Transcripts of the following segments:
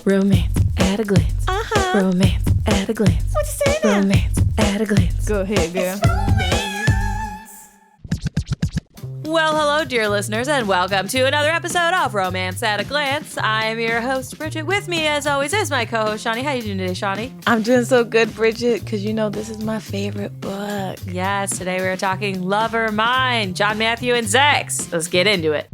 Romance at a glance. Romance at a glance. What you say now? Romance at a glance. Go ahead, girl. Well, hello, dear listeners, and welcome to another episode of Romance at a Glance. I am your host, Bridget. With me, as always, is my co-host, Shawnee. How you doing today, Shawnee? I'm doing so good, Bridget, because you know this is my favorite book. Yes, today we're talking Lover Mine, John Matthew and Xhex. Let's get into it.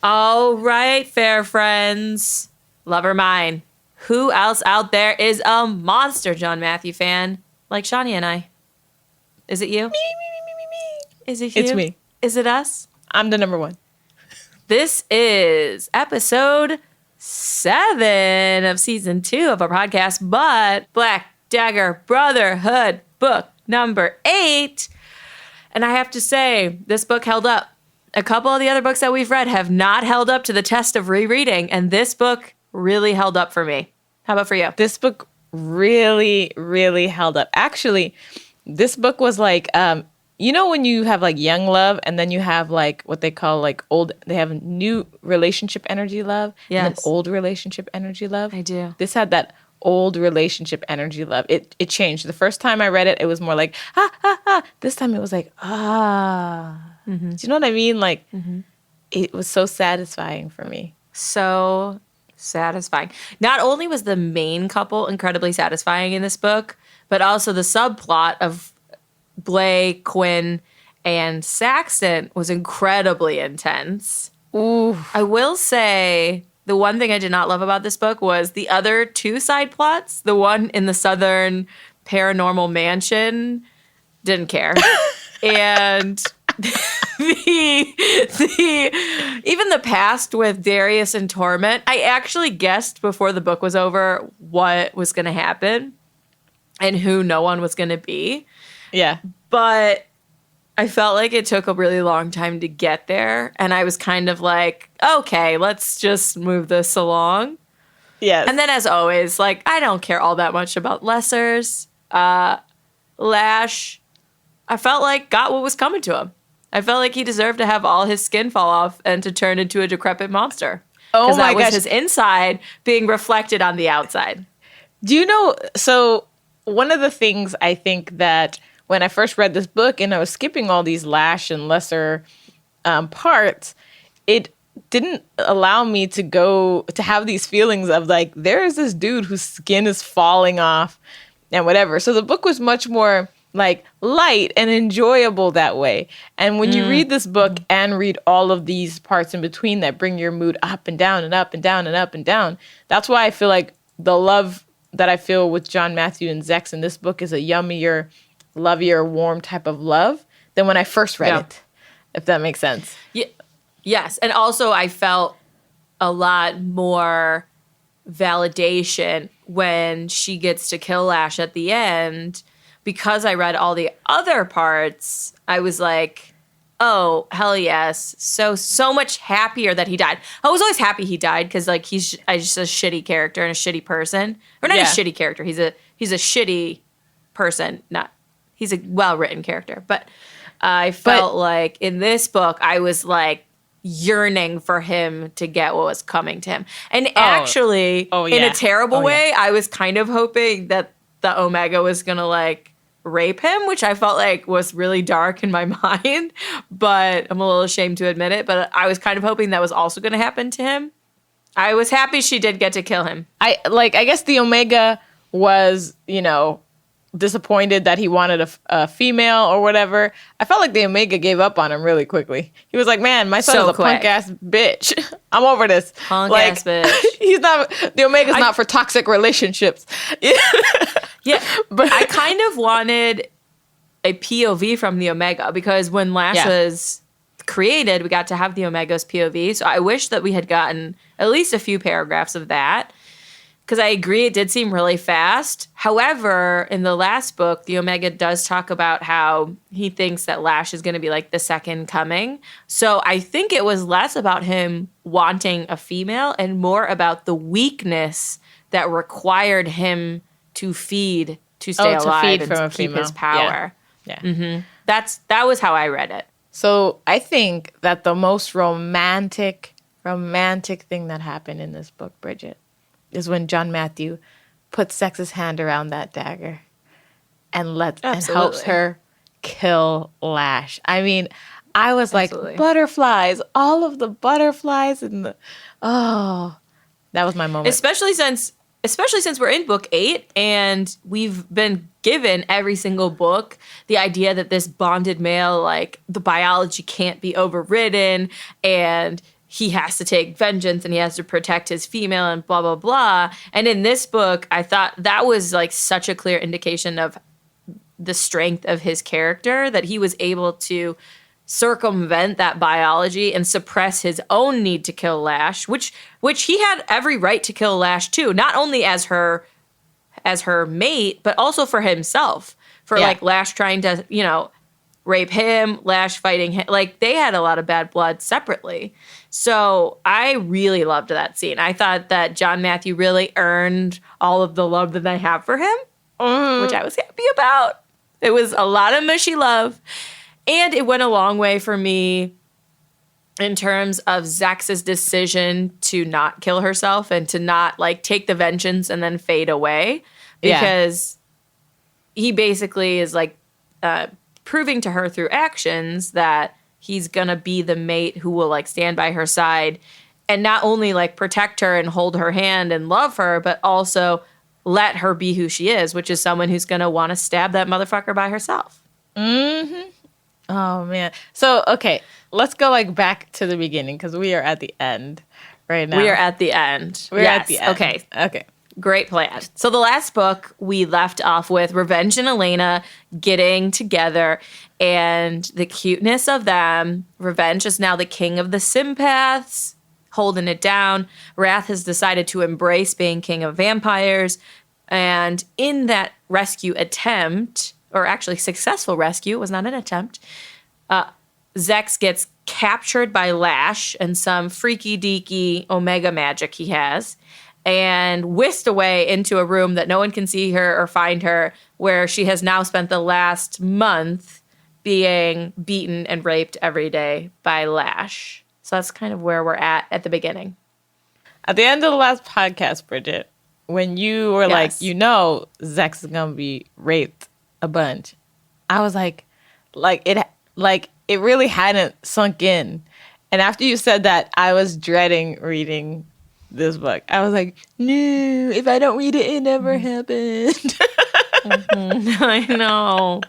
All right, fair friends. Lover Mine. Who else out there is a monster John Matthew fan like Shawnee and I? Is it you? Me. Is it you? It's me. Is it us? I'm the number one. This is episode 7 of season 2 of our podcast, but Black Dagger Brotherhood book number 8. And I have to say, this book held up. A couple of the other books that we've read have not held up to the test of rereading, and this book really held up for me. How about for you? This book really, really held up. Actually, this book was like, you know when you have like young love and then you have like what they call like old, they have new relationship energy love. Yes. And then old relationship energy love. I do. This had that old relationship energy love. It changed. The first time I read it, it was more like, This time it was like, Mm-hmm. Do you know what I mean? Like, It was so satisfying for me. So satisfying. Not only was the main couple incredibly satisfying in this book, but also the subplot of Blake, Quinn, and Saxon was incredibly intense. Ooh. I will say the one thing I did not love about this book was the other 2 side plots. The one in the Southern paranormal mansion, didn't care. And even the past with Darius and Torment, I actually guessed before the book was over what was going to happen and who no one was going to be. Yeah. But I felt like it took a really long time to get there. And I was kind of like, okay, let's just move this along. Yes. And then as always, like, I don't care all that much about lessers. Lash, I felt like got what was coming to him. I felt like he deserved to have all his skin fall off and to turn into a decrepit monster. Oh my Because that was gosh. his inside being reflected on the outside. Do you know, so one of the things I think that when I first read this book and I was skipping all these Lash and lesser parts, it didn't allow me to have these feelings of like, there's this dude whose skin is falling off and whatever. So the book was much more like light and enjoyable that way. And when you read this book and read all of these parts in between that bring your mood up and down and up and down and up and down, that's why I feel like the love that I feel with John Matthew and Xhex in this book is a yummier, lovier, warm type of love than when I first read it, if that makes sense. Yeah. Yes. And also I felt a lot more validation when she gets to kill Lash at the end. Because I read all the other parts, I was like, oh, hell yes. So much happier that he died. I was always happy he died because like he's just a shitty character and a shitty person. Or not a shitty character. He's a shitty person. He's a well-written character. But I felt like in this book, I was like yearning for him to get what was coming to him. And actually, in a terrible way, I was kind of hoping that the Omega was going to like rape him, which I felt like was really dark in my mind, but I'm a little ashamed to admit it. But I was kind of hoping that was also going to happen to him. I was happy she did get to kill him. I guess the Omega was, disappointed that he wanted a female or whatever. I felt like the Omega gave up on him really quickly. He was like, man, my son is a punk ass bitch. I'm over this. Punk ass bitch. The Omega's not for toxic relationships. Yeah, but I kind of wanted a POV from the Omega because when Lash was created, we got to have the Omega's POV. So I wish that we had gotten at least a few paragraphs of that. Because I agree, it did seem really fast. However, in the last book, the Omega does talk about how he thinks that Lash is going to be like the second coming. So I think it was less about him wanting a female and more about the weakness that required him to feed to stay alive and to keep his power. Yeah. Mm-hmm. That was how I read it. So I think that the most romantic thing that happened in this book, Bridget, is when John Matthew puts Xhex's hand around that dagger and helps her kill Lash. I mean, I was like, butterflies, all of the butterflies and that was my moment. Especially since we're in book 8 and we've been given every single book the idea that this bonded male, like, the biology can't be overridden and he has to take vengeance and he has to protect his female and blah, blah, blah. And in this book, I thought that was like such a clear indication of the strength of his character, that he was able to circumvent that biology and suppress his own need to kill Lash, which he had every right to kill Lash too, not only as her mate, but also for himself, for like Lash trying to, you know, rape him, Lash fighting him. Like, they had a lot of bad blood separately. So I really loved that scene. I thought that John Matthew really earned all of the love that I have for him, which I was happy about. It was a lot of mushy love. And it went a long way for me in terms of Xhex's decision to not kill herself and to not, like, take the vengeance and then fade away. Because he basically is, like, proving to her through actions that he's gonna be the mate who will, like, stand by her side and not only, like, protect her and hold her hand and love her, but also let her be who she is, which is someone who's gonna want to stab that motherfucker by herself. Oh, man. So, okay, let's go, like, back to the beginning, because we are at the end right now. We are at the end. We're at the end. Okay. Great plan. So the last book, we left off with Revenge and Elena getting together and the cuteness of them. Revenge is now the king of the sympaths, holding it down. Wrath has decided to embrace being king of vampires. And in that rescue attempt, or actually successful rescue, it was not an attempt, Xhex gets captured by Lash and some freaky deaky Omega magic he has, and whisked away into a room that no one can see her or find her, where she has now spent the last month being beaten and raped every day by Lash. So that's kind of where we're at the beginning. At the end of the last podcast, Bridget, when you were like, you know, Xhex is going to be raped a bunch, I was like it really hadn't sunk in. And after you said that, I was dreading reading this book. I was like, no, if I don't read it, it never happened. I know.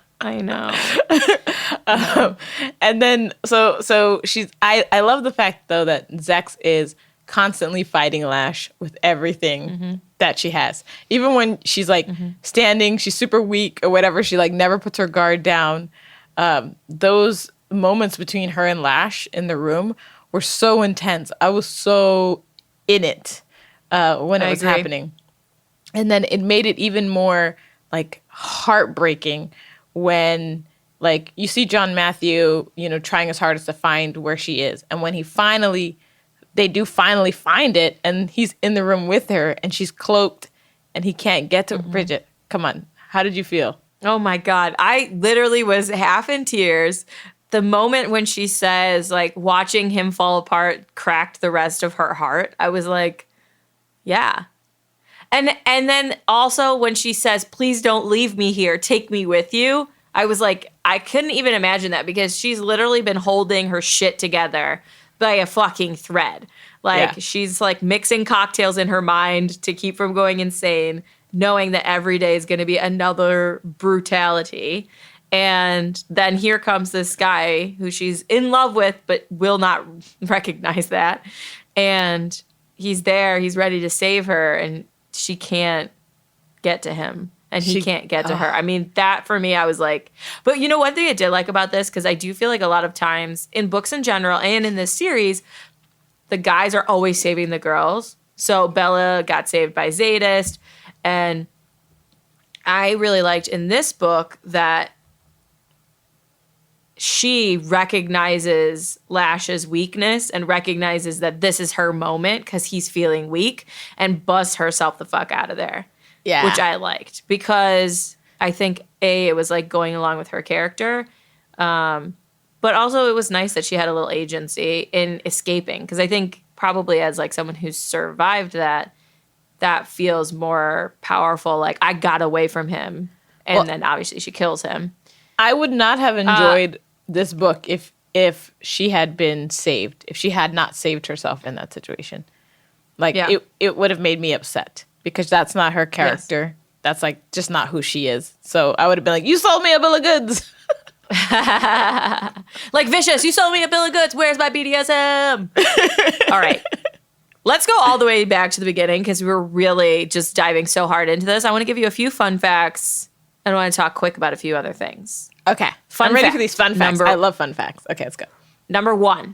And then so I love the fact though that Xhex is constantly fighting Lash with everything that she has. Even when she's like standing, she's super weak or whatever, she like never puts her guard down. Those moments between her and Lash in the room were so intense. I was so in it when it was happening. And then it made it even more like heartbreaking when like you see John Matthew, you know, trying his hardest to find where she is. And when they do finally find it and he's in the room with her and she's cloaked and he can't get to Bridget. Come on. How did you feel? Oh my God. I literally was half in tears. The moment when she says, like, watching him fall apart cracked the rest of her heart. I was like, yeah. And then also when she says, please don't leave me here, take me with you. I was like, I couldn't even imagine that because she's literally been holding her shit together by a fucking thread. Like, she's like mixing cocktails in her mind to keep from going insane, knowing that every day is going to be another brutality. And then here comes this guy who she's in love with, but will not recognize that. And he's there, he's ready to save her, and she can't get to him. And he can't get to her. I mean, that for me, I was like, but you know, one thing I did like about this, because I do feel like a lot of times in books in general and in this series, the guys are always saving the girls. So Bella got saved by Zadist. And I really liked in this book that she recognizes Lash's weakness and recognizes that this is her moment because he's feeling weak and busts herself the fuck out of there. Yeah. Which I liked because I think, it was like going along with her character. But also it was nice that she had a little agency in escaping because I think probably as like someone who's survived that, that feels more powerful. Like, I got away from him. And then obviously she kills him. I would not have enjoyed this book if she had been saved, if she had not saved herself in that situation. Like, it would have made me upset because that's not her character. Yes. That's, like, just not who she is. So I would have been like, you sold me a bill of goods. Like, Vicious, you sold me a bill of goods. Where's my BDSM? All right. Let's go all the way back to the beginning because we're really just diving so hard into this. I want to give you a few fun facts. And I want to talk quick about a few other things. Okay. I'm ready for these fun facts. I love fun facts. Okay, let's go. Number 1.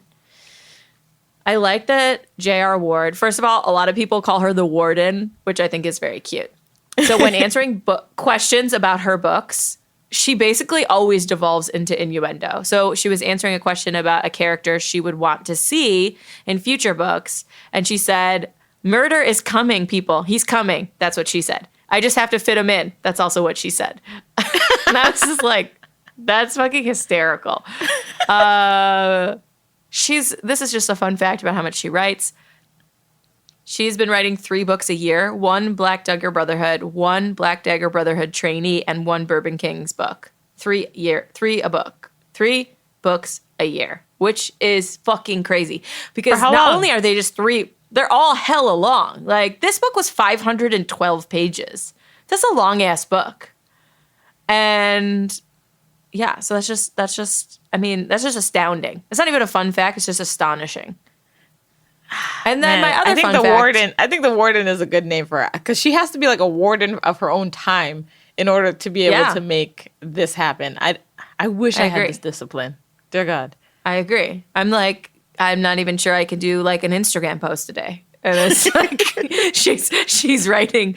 I like that J.R. Ward, first of all, a lot of people call her the Warden, which I think is very cute. So when answering questions about her books, she basically always devolves into innuendo. So she was answering a question about a character she would want to see in future books. And she said, murder is coming, people. He's coming. That's what she said. I just have to fit him in. That's also what she said. And I was just like, that's fucking hysterical. This is just a fun fact about how much she writes. She's been writing 3 books a year, 1 Black Dagger Brotherhood, 1 Black Dagger Brotherhood trainee, and 1 Bourbon Kings book. 3 a book. 3 books a year, which is fucking crazy. Because not only are they just 3, they're all hella long. Like, this book was 512 pages. That's a long ass book. And yeah, so that's just astounding. It's not even a fun fact, it's just astonishing. And then my other fun fact, I think the Warden is a good name for her because she has to be like a warden of her own time in order to be able to make this happen. I wish I had this discipline. Dear God. I agree. I'm not even sure I can do like an Instagram post a day. And it's like she's writing,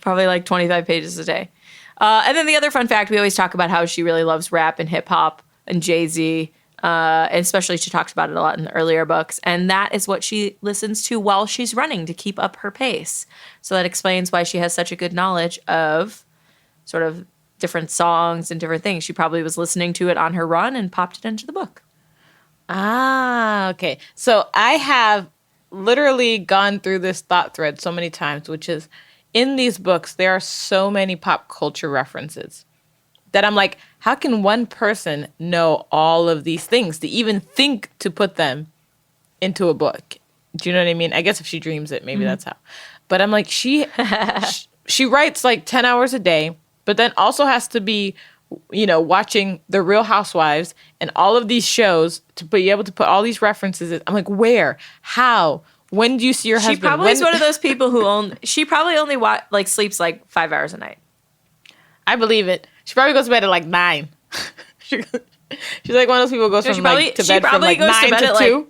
probably like 25 pages a day. And then the other fun fact, we always talk about how she really loves rap and hip hop and Jay-Z. And especially she talks about it a lot in the earlier books. And that is what she listens to while she's running to keep up her pace. So that explains why she has such a good knowledge of sort of different songs and different things. She probably was listening to it on her run and popped it into the book. Ah, okay. So I have literally gone through this thought thread so many times, which is in these books, there are so many pop culture references that I'm like, how can one person know all of these things to even think to put them into a book? Do you know what I mean? I guess if she dreams it, maybe that's how. But I'm like, she writes like 10 hours a day, but then also has to be, watching The Real Housewives and all of these shows to be able to put all these references in. I'm like, where? How? When do you see your husband? She probably is one of those people who she probably only sleeps like 5 hours a night. I believe it. She probably goes to bed at like 9. She's like one of those people who goes to bed from like 9 to 2.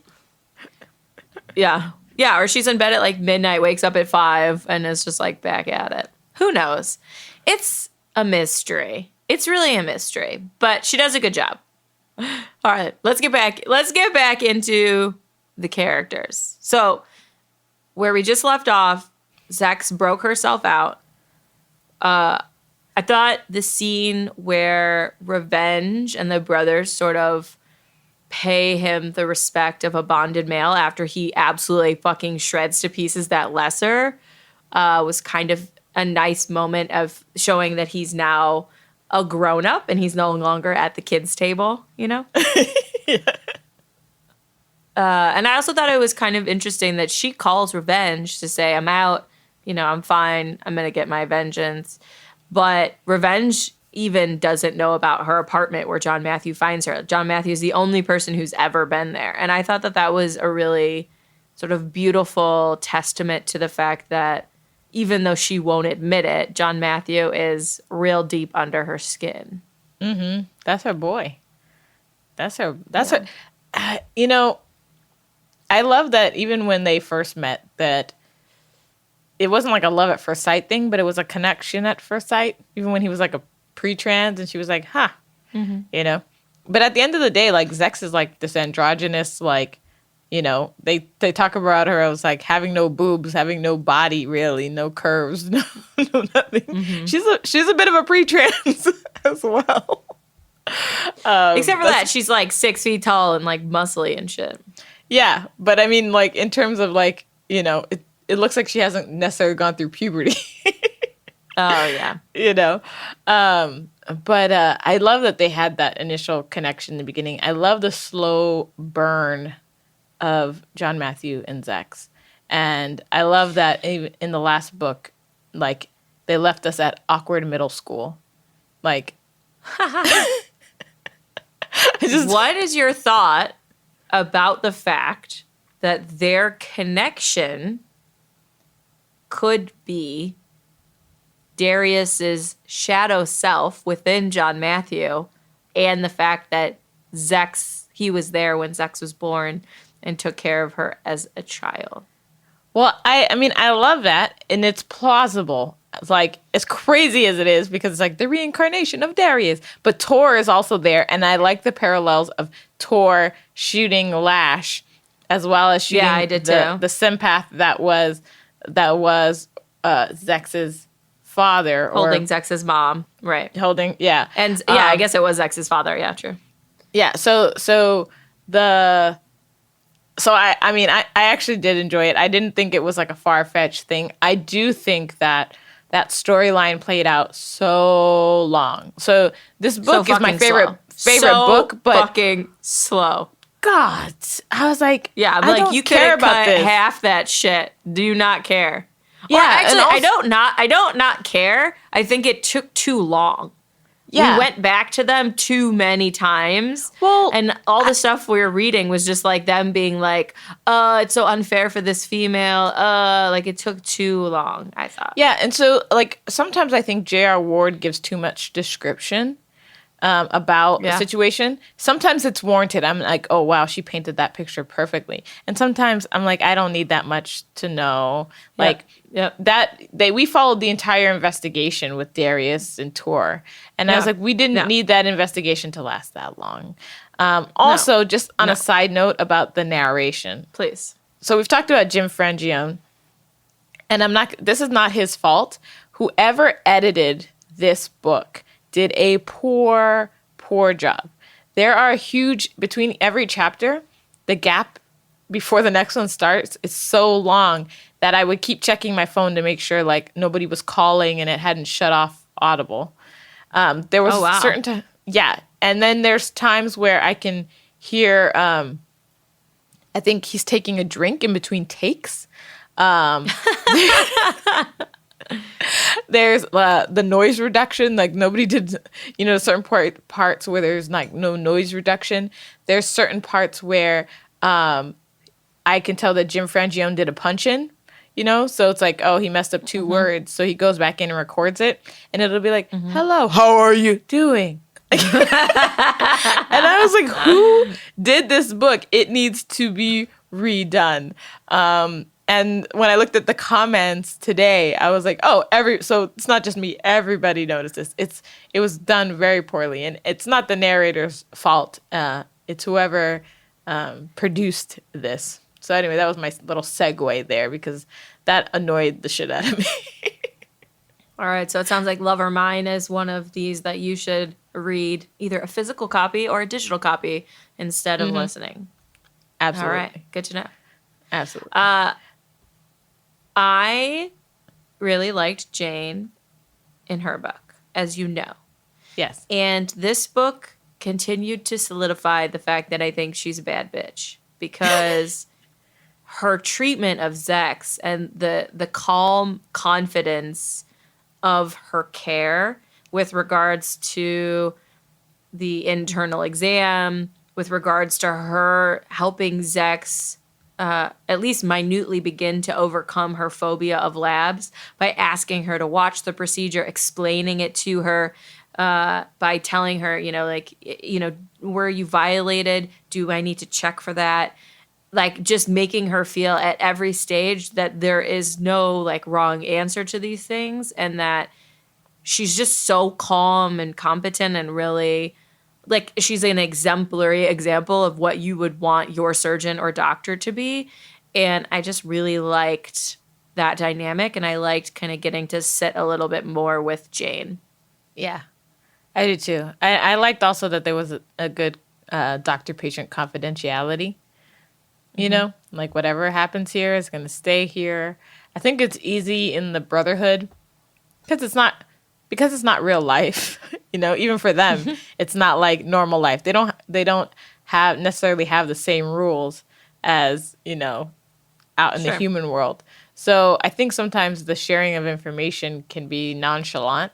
Yeah. Yeah, or she's in bed at like midnight, wakes up at 5, and is just like back at it. Who knows? It's a mystery. It's really a mystery, but she does a good job. All right, let's get back into the characters. So, where we just left off, Xhex broke herself out. I thought the scene where Revenge and the brothers sort of pay him the respect of a bonded male after he absolutely fucking shreds to pieces that lesser was kind of a nice moment of showing that he's now a grown-up and he's no longer at the kids' table, Yeah. And I also thought it was kind of interesting that she calls Revenge to say, I'm out, I'm fine, I'm going to get my vengeance. But Revenge even doesn't know about her apartment where John Matthew finds her. John Matthew is the only person who's ever been there. And I thought that was a really sort of beautiful testament to the fact that even though she won't admit it, John Matthew is real deep under her skin. Mm-hmm. That's her boy. That's her. I love that even when they first met, that it wasn't like a love at first sight thing, but it was a connection at first sight. Even when he was like a pre-trans and she was like, mm-hmm. But at the end of the day, like Xhex is like this androgynous, like, they talk about her as like having no boobs, having no body, really, no curves, no nothing. Mm-hmm. She's a bit of a pre-trans as well. Except for that, she's like 6 feet tall and like muscly and shit. Yeah, but I mean, like in terms of like, it looks like she hasn't necessarily gone through puberty. Oh, yeah. You know? But I love that they had that initial connection in the beginning. I love the slow burn of John Matthew and Xhex. And I love that even in the last book, like, they left us at awkward middle school. Like, what is your thought about the fact that their connection could be Darius's shadow self within John Matthew, and the fact that he was there when Xhex was born and took care of her as a child? Well, I mean, I love that, and it's plausible. It's like, as crazy as it is, because it's like the reincarnation of Darius. But Tor is also there, and I like the parallels of Tor shooting Lash, as well as shooting I did the too. sympath that was Xhex's father. Holding Xhex's mom. Right. Holding, yeah. And yeah, I guess it was Xhex's father. Yeah, true. Yeah, so I mean, I actually did enjoy it. I didn't think it was like a far-fetched thing. I do think that storyline played out so long. So this book is my favorite book, but fucking slow. God, I was like, yeah, I'm I like, don't you care could about cut this. half that shit. Do not care. Yeah, or actually, and also, I don't not care. I think it took too long. Yeah. We went back to them too many times. Well, and all the stuff we were reading was just like them being like, it's so unfair for this female. Like, it took too long, I thought. Yeah, and so, like, sometimes I think J.R. Ward gives too much description about a situation. Sometimes it's warranted. I'm like, oh, wow, she painted that picture perfectly. And sometimes I'm like, I don't need that much to know. Like, we followed the entire investigation with Darius and Tor. And I was like, we didn't need that investigation to last that long. Also, just on a side note about the narration. Please. So we've talked about Jim Frangione. And this is not his fault. Whoever edited this book did a poor job. There are between every chapter, the gap before the next one starts is so long that I would keep checking my phone to make sure like nobody was calling and it hadn't shut off Audible. There was certain time, and then there's times where I can hear, I think he's taking a drink in between takes. There's the noise reduction, like nobody did, certain parts where there's like no noise reduction. There's certain parts where I can tell that Jim Frangione did a punch-in, so it's like, oh, he messed up two words, so he goes back in and records it, and it'll be like, hello, how are you doing? And I was like, who did this book? It needs to be redone. And when I looked at the comments today, I was like, oh, so it's not just me. Everybody noticed this. It was done very poorly. And it's not the narrator's fault. It's whoever produced this. So anyway, that was my little segue there because that annoyed the shit out of me. All right. So it sounds like Love or Mine is one of these that you should read, either a physical copy or a digital copy instead of listening. Absolutely. All right. Good to know. Absolutely. I really liked Jane in her book, as you know. Yes. And this book continued to solidify the fact that I think she's a bad bitch because her treatment of Xhex and the calm confidence of her care with regards to the internal exam, with regards to her helping Xhex at least minutely begin to overcome her phobia of labs by asking her to watch the procedure, explaining it to her, by telling her, were you violated? Do I need to check for that? Like, just making her feel at every stage that there is no like wrong answer to these things, and that she's just so calm and competent and really like she's an exemplary example of what you would want your surgeon or doctor to be. And I just really liked that dynamic, and I liked kind of getting to sit a little bit more with Jane. Yeah, I do too. I liked also that there was a good doctor-patient confidentiality. Like whatever happens here is going to stay here. I think it's easy in the Brotherhood because it's not real life. Even for them, it's not like normal life. They don't have necessarily have the same rules as out in the human world. So I think sometimes the sharing of information can be nonchalant.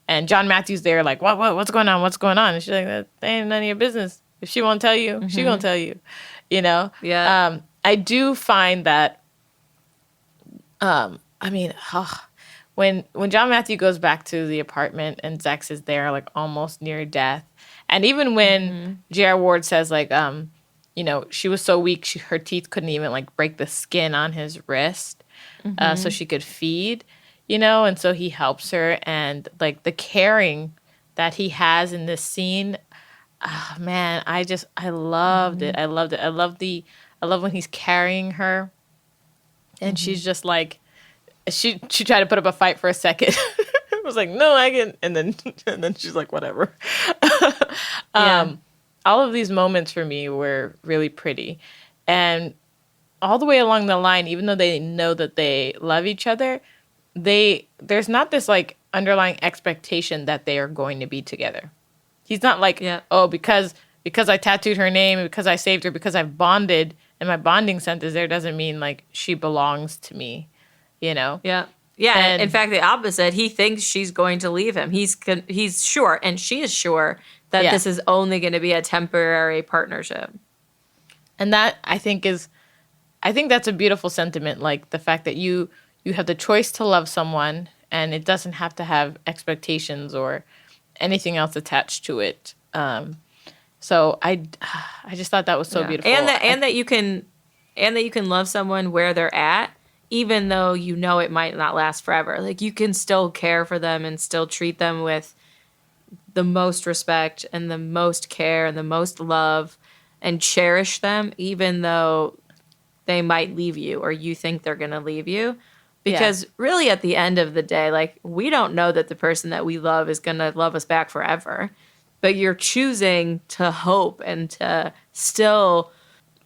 And John Matthews there, like, what's going on? What's going on? And she's like, that ain't none of your business. If she won't tell you, she gonna tell you. Yeah. I do find that. When John Matthew goes back to the apartment and Xhex is there, like almost near death, and even when J.R. Ward says, like, she was so weak, her teeth couldn't even like break the skin on his wrist, so she could feed. And so he helps her, and like the caring that he has in this scene, oh, man, I loved it. I loved it. I love when he's carrying her, and she's just like, she tried to put up a fight for a second. I was like, no, I can, and then she's like, whatever. All of these moments for me were really pretty, and all the way along the line, even though they know that they love each other, there's not this like underlying expectation that they are going to be together. He's not like, oh, because I tattooed her name, because I saved her, because I've bonded and my bonding scent is there, doesn't mean like she belongs to me, Yeah. Yeah. And in fact, the opposite. He thinks she's going to leave him. He's sure, and she is sure that this is only going to be a temporary partnership. And that I think that's a beautiful sentiment. Like the fact that you have the choice to love someone, and it doesn't have to have expectations or anything else attached to it. So I just thought that was so beautiful, and that you can love someone where they're at, even though it might not last forever. Like you can still care for them and still treat them with the most respect and the most care and the most love, and cherish them, even though they might leave you or you think they're going to leave you. Because really at the end of the day, like, we don't know that the person that we love is going to love us back forever. But you're choosing to hope and to still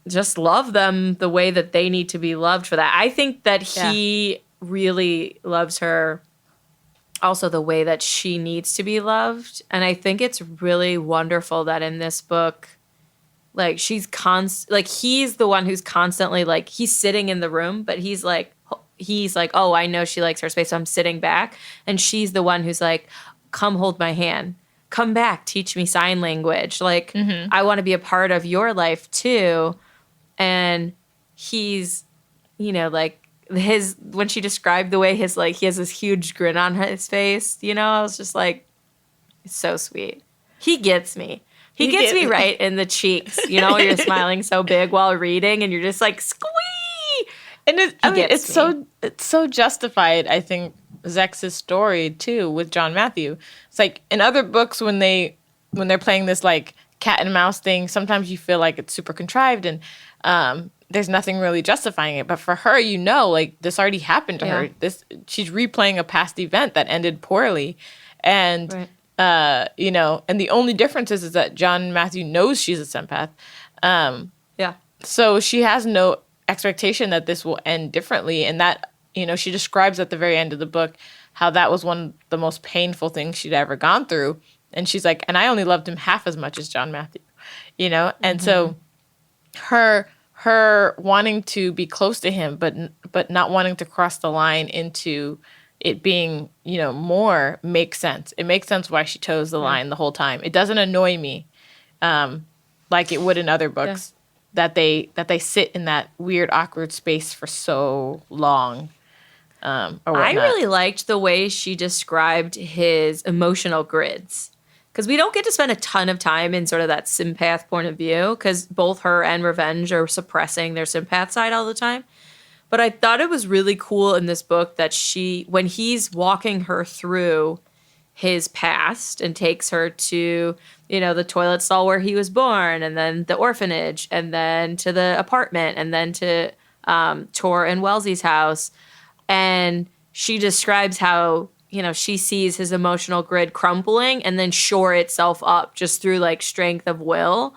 just love them the way that they need to be loved for that. I think that he really loves her also the way that she needs to be loved. And I think it's really wonderful that in this book, like, he's the one who's constantly, like, he's sitting in the room, but he's like, oh, I know she likes her space, so I'm sitting back. And she's the one who's like, come hold my hand. Come back, teach me sign language. Like, I want to be a part of your life too. And he's, like, when she described the way he has this huge grin on his face, I was just like, it's so sweet. He gets me. He gets me right in the cheeks. You're smiling so big while reading and you're just like, squee! And it's so justified, I think, Xhex's story too with John Matthew. It's like in other books when they're playing this like cat and mouse thing, sometimes you feel like it's super contrived and there's nothing really justifying it. But for her, like this already happened to her. She's replaying a past event that ended poorly, and and the only difference is that John Matthew knows she's a sympath. So she has no expectation that this will end differently, and that she describes at the very end of the book how that was one of the most painful things she'd ever gone through, and she's like, and I only loved him half as much as John Matthew, and so her wanting to be close to him but not wanting to cross the line into it being more makes sense. It makes sense why she chose the line the whole time. It doesn't annoy me like it would in other books. That they sit in that weird, awkward space for so long. I really liked the way she described his emotional grids. Because we don't get to spend a ton of time in sort of that sympath point of view, because both her and Revenge are suppressing their sympath side all the time. But I thought it was really cool in this book that when he's walking her through his past and takes her to the toilet stall where he was born, and then the orphanage, and then to the apartment, and then to Tor and Wellesley's house. And she describes how, she sees his emotional grid crumpling and then shore itself up just through like strength of will.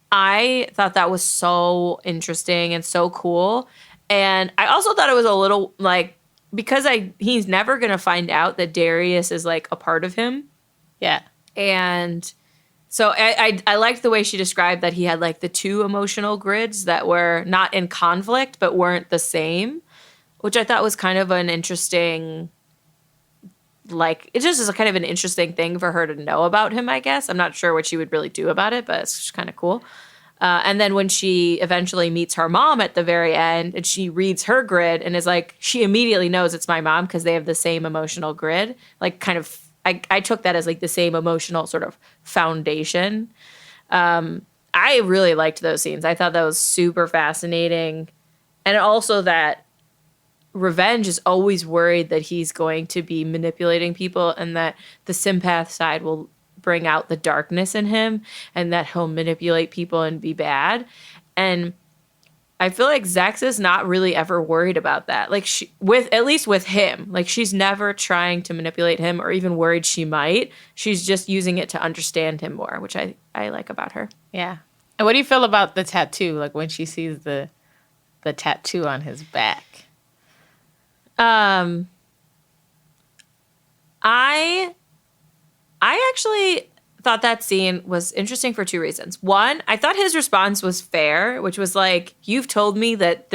I thought that was so interesting and so cool. And I also thought it was a little like because he's never going to find out that Darius is like a part of him. Yeah. And so I liked the way she described that he had like the two emotional grids that were not in conflict, but weren't the same, which I thought was kind of an interesting, like, it just is a kind of an interesting thing for her to know about him, I guess. I'm not sure what she would really do about it, but it's just kind of cool. And then when she eventually meets her mom at the very end and she reads her grid and is like, she immediately knows it's my mom because they have the same emotional grid, like kind of, I took that as like the same emotional sort of foundation. I really liked those scenes. I thought that was super fascinating. And also that Revenge is always worried that he's going to be manipulating people and that the sympath side will bring out the darkness in him and that he'll manipulate people and be bad. And I feel like Xhex is not really ever worried about that. Like at least with him, like she's never trying to manipulate him or even worried she might. She's just using it to understand him more, which I like about her. Yeah. And what do you feel about the tattoo? Like when she sees the tattoo on his back? I actually thought that scene was interesting for two reasons. One, I thought his response was fair, which was like, you've told me that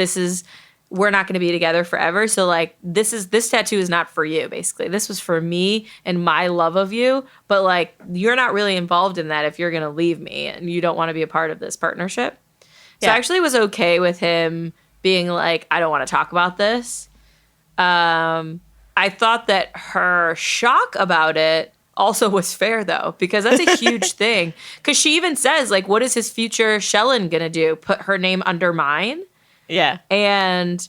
we're not going to be together forever. So like, this tattoo is not for you, basically. This was for me and my love of you. But like, you're not really involved in that if you're going to leave me and you don't want to be a part of this partnership. So I actually was okay with him being like, I don't want to talk about this. I thought that her shock about it also was fair, though, because that's a huge thing. Because she even says, like, what is his future Shellen going to do? Put her name under mine? Yeah. And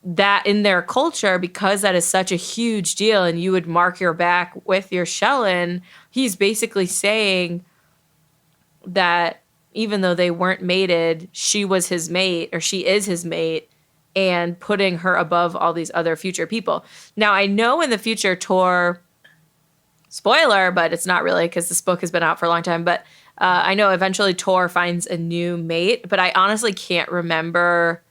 that in their culture, because that is such a huge deal and you would mark your back with your Shellen, he's basically saying that even though they weren't mated, she was his mate or she is his mate and putting her above all these other future people. Now, I know in the future Tor... Spoiler, but it's not really because this book has been out for a long time. But I know eventually Tor finds a new mate, but I honestly can't remember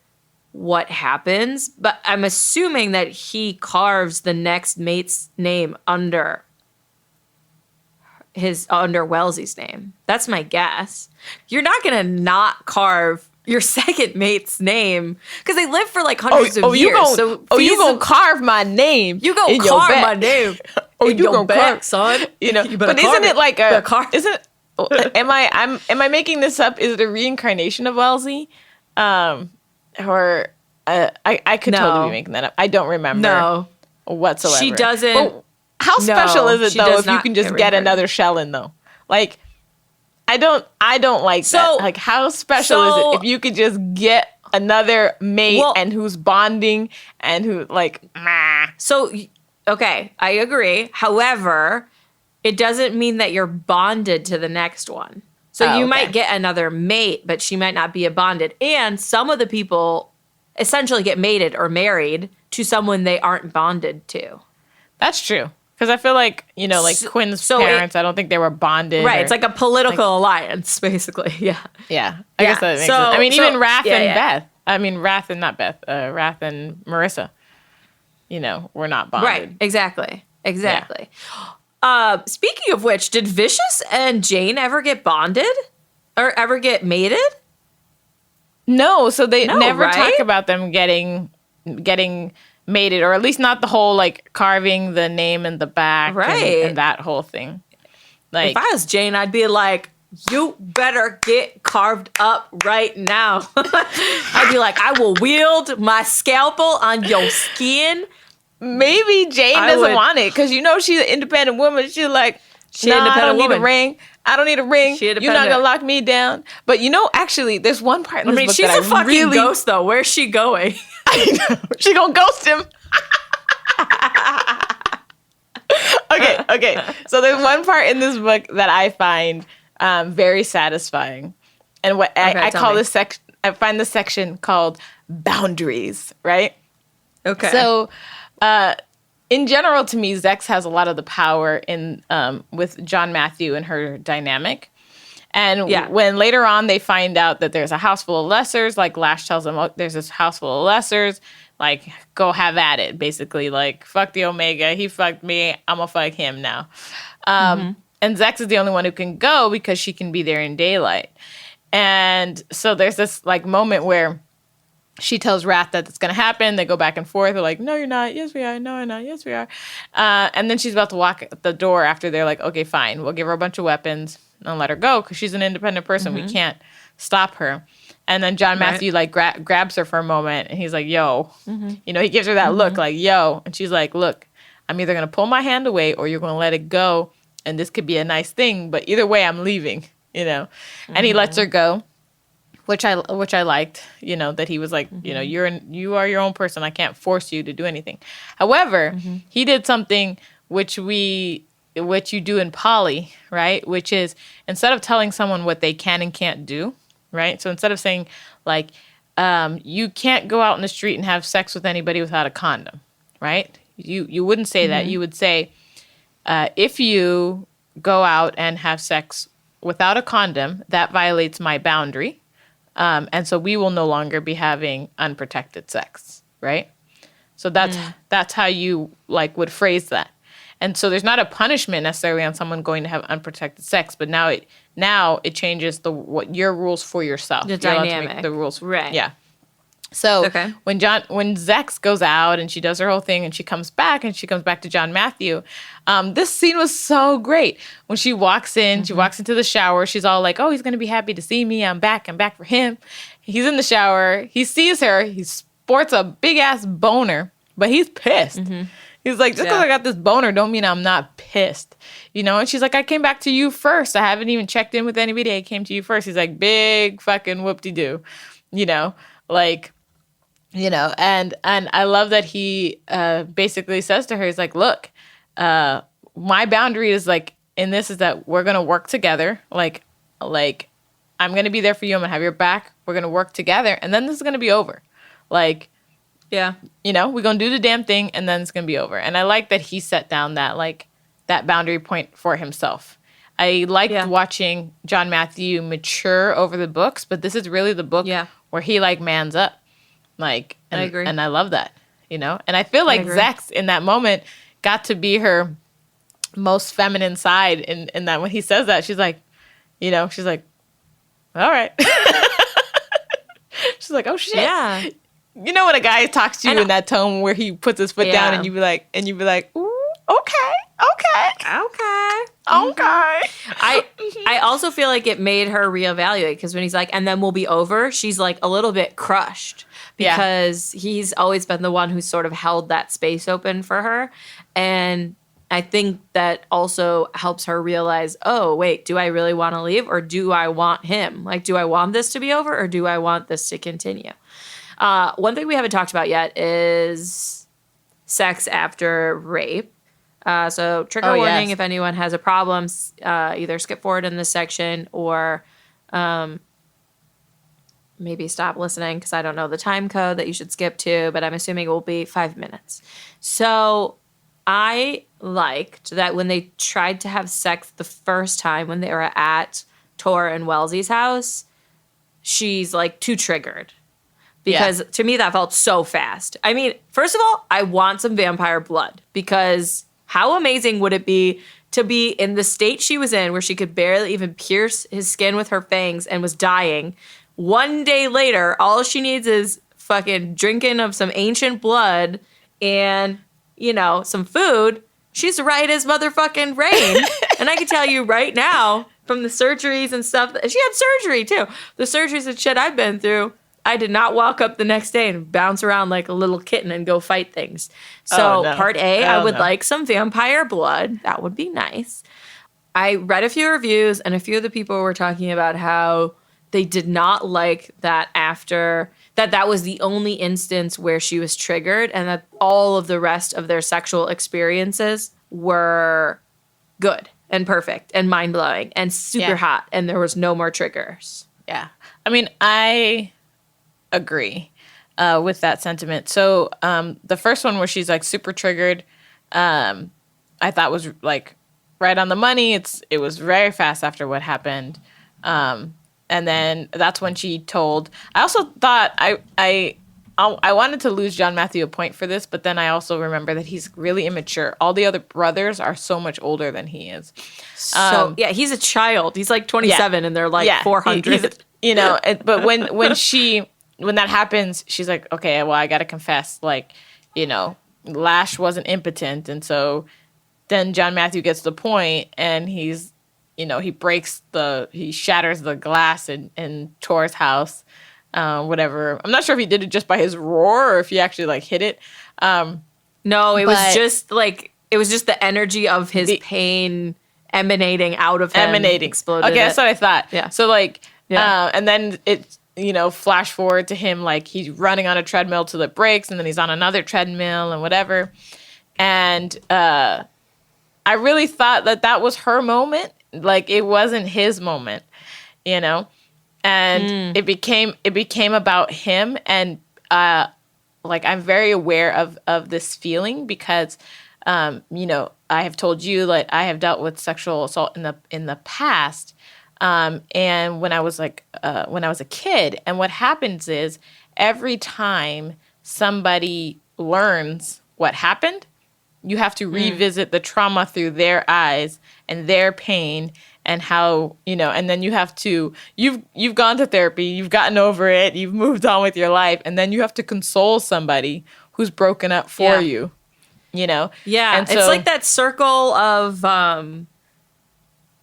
what happens. But I'm assuming that he carves the next mate's name under Wellesley's name. That's my guess. You're not going to not carve your second mate's name because they live for like hundreds of years. You gonna carve my name? You gonna carve my name? You gonna carve, son? You know, but isn't it like a? Isn't? Am I making this up? Is it a reincarnation of Wellesley? I could totally be making that up. I don't remember whatsoever. She doesn't. But how special is it though if you can just get another Shellen though? Like. I don't like that. Like, how special is it if you could just get another mate and who's bonding and who, like, So, okay, I agree. However, it doesn't mean that you're bonded to the next one. So you might get another mate, but she might not be a bonded. And some of the people essentially get mated or married to someone they aren't bonded to. That's true. Because I feel like, you know, like Quinn's parents, I don't think they were bonded. Right. It's like a political alliance, basically. Yeah. Yeah. I guess that makes sense. I mean, even Wrath and Beth. I mean, Wrath and not Beth. Wrath and Marissa, you know, were not bonded. Right. Exactly. Yeah. Speaking of which, did Vicious and Jane ever get bonded? Or ever get mated? No. So they never talk about them getting mated, or at least not the whole like carving the name in the back and that whole thing. Like, if I was Jane, I'd be like, you better get carved up right now. I'd be like, I will wield my scalpel on your skin. Maybe Jane doesn't want it because, you know, she's an independent woman. She's like, I don't need a ring. I don't need a ring. You're not going to lock me down. But, you know, actually, there's one part in this book she's that a fucking ghost, though. Where's she going? I know. She going to ghost him. Okay. So there's one part in this book that I find very satisfying. And what I call this section, I find this section called boundaries, right? Okay. So, in general, to me, Xhex has a lot of the power in with John Matthew and her dynamic. And when later on they find out that there's a house full of lessers, like Lash tells them, oh, there's this house full of lessers, like go have at it, basically. Like, fuck the Omega, he fucked me, I'm gonna fuck him now. And Xhex is the only one who can go because she can be there in daylight. And so there's this like moment where she tells Wrath that it's going to happen. They go back and forth. They're like, no, you're not. Yes, we are. No, we're not. Yes, we are. And then she's about to walk at the door after they're like, okay, fine. We'll give her a bunch of weapons and let her go because she's an independent person. We can't stop her. And then John Matthew like grabs her for a moment and he's like, yo, you know, he gives her that look like, yo. And she's like, look, I'm either going to pull my hand away or you're going to let it go. And this could be a nice thing. But either way, I'm leaving, you know. And he lets her go. Which I liked, you know, that he was like, you know, you are your own person. I can't force you to do anything. However, he did something which you do in poly, right? Which is instead of telling someone what they can and can't do, right? So instead of saying like, you can't go out in the street and have sex with anybody without a condom, right? You wouldn't say that. You would say, if you go out and have sex without a condom, that violates my boundary. And so we will no longer be having unprotected sex, right? So that's how you like would phrase that. And so there's not a punishment necessarily on someone going to have unprotected sex, but now it changes what your rules for yourself. The dynamic. To make the rules, right? Yeah. So when Xhex goes out and she does her whole thing and she comes back to John Matthew, this scene was so great. When she walks in, she walks into the shower. She's all like, oh, he's going to be happy to see me. I'm back for him. He's in the shower. He sees her. He sports a big ass boner, but he's pissed. He's like, just because I got this boner don't mean I'm not pissed. You know? And she's like, I came back to you first. I haven't even checked in with anybody. I came to you first. He's like, big fucking whoop-de-doo. You know? Like... You know, and I love that he basically says to her, he's like, look, my boundary is like, in this is that we're going to work together. Like I'm going to be there for you. I'm going to have your back. We're going to work together. And then this is going to be over. Like, yeah, you know, we're going to do the damn thing and then it's going to be over. And I like that he set down that boundary point for himself. I liked watching John Matthew mature over the books, but this is really the book where he like mans up. Like, I agree. And I love that, you know? And I feel like Xhex in that moment got to be her most feminine side in that when he says that, she's like, you know, she's like, all right. She's like, oh shit. Yeah. You know when a guy talks to you in that tone where he puts his foot down and you be like, ooh, okay. I also feel like it made her reevaluate because when he's like, and then we'll be over, she's like a little bit crushed because he's always been the one who's sort of held that space open for her. And I think that also helps her realize, oh, wait, do I really want to leave or do I want him? Like, do I want this to be over or do I want this to continue? One thing we haven't talked about yet is sex after rape. So trigger warning if anyone has a problem, either skip forward in this section or maybe stop listening because I don't know the time code that you should skip to, but I'm assuming it will be 5 minutes. So I liked that when they tried to have sex the first time when they were at Tor and Wellesley's house, she's like too triggered. Because to me that felt so fast. I mean, first of all, I want some vampire blood because how amazing would it be to be in the state she was in where she could barely even pierce his skin with her fangs and was dying. One day later, all she needs is fucking drinking of some ancient blood and, you know, some food. She's right as motherfucking rain. And I can tell you right now from the surgeries and stuff, she had surgery too. The surgeries and shit I've been through, I did not walk up the next day and bounce around like a little kitten and go fight things. So part A, I would like some vampire blood. That would be nice. I read a few reviews and a few of the people were talking about how they did not like that after that was the only instance where she was triggered and that all of the rest of their sexual experiences were good and perfect and mind-blowing and super hot and there was no more triggers. Yeah. I mean, I agree with that sentiment. So the first one where she's like super triggered, I thought was like right on the money. It was very fast after what happened. And then that's when she told. I also thought I I wanted to lose John Matthew a point for this, but then I also remember that he's really immature. All the other brothers are so much older than he is. So yeah, he's a child. He's like 27 and they're like 400. But when that happens, she's like, okay, well, I got to confess, like, Lash wasn't impotent. And so then John Matthew gets the point and he's, he shatters the glass in Tor's house, whatever. I'm not sure if he did it just by his roar or if he actually like hit it. No, it was just the energy of his pain emanating out of him. Exploded. Okay, that's what I thought. Yeah. So and then it, flash forward to him, like he's running on a treadmill till it breaks, and then he's on another treadmill and whatever. And I really thought that was her moment. Like it wasn't his moment, and it became about him. And like I'm very aware of this feeling because, I have told you like I have dealt with sexual assault in the past. And when I was a kid, and what happens is every time somebody learns what happened, you have to revisit the trauma through their eyes and their pain and how, and then you have to, you've gone to therapy, you've gotten over it, you've moved on with your life, and then you have to console somebody who's broken up for you, Yeah. And so, it's like that circle of,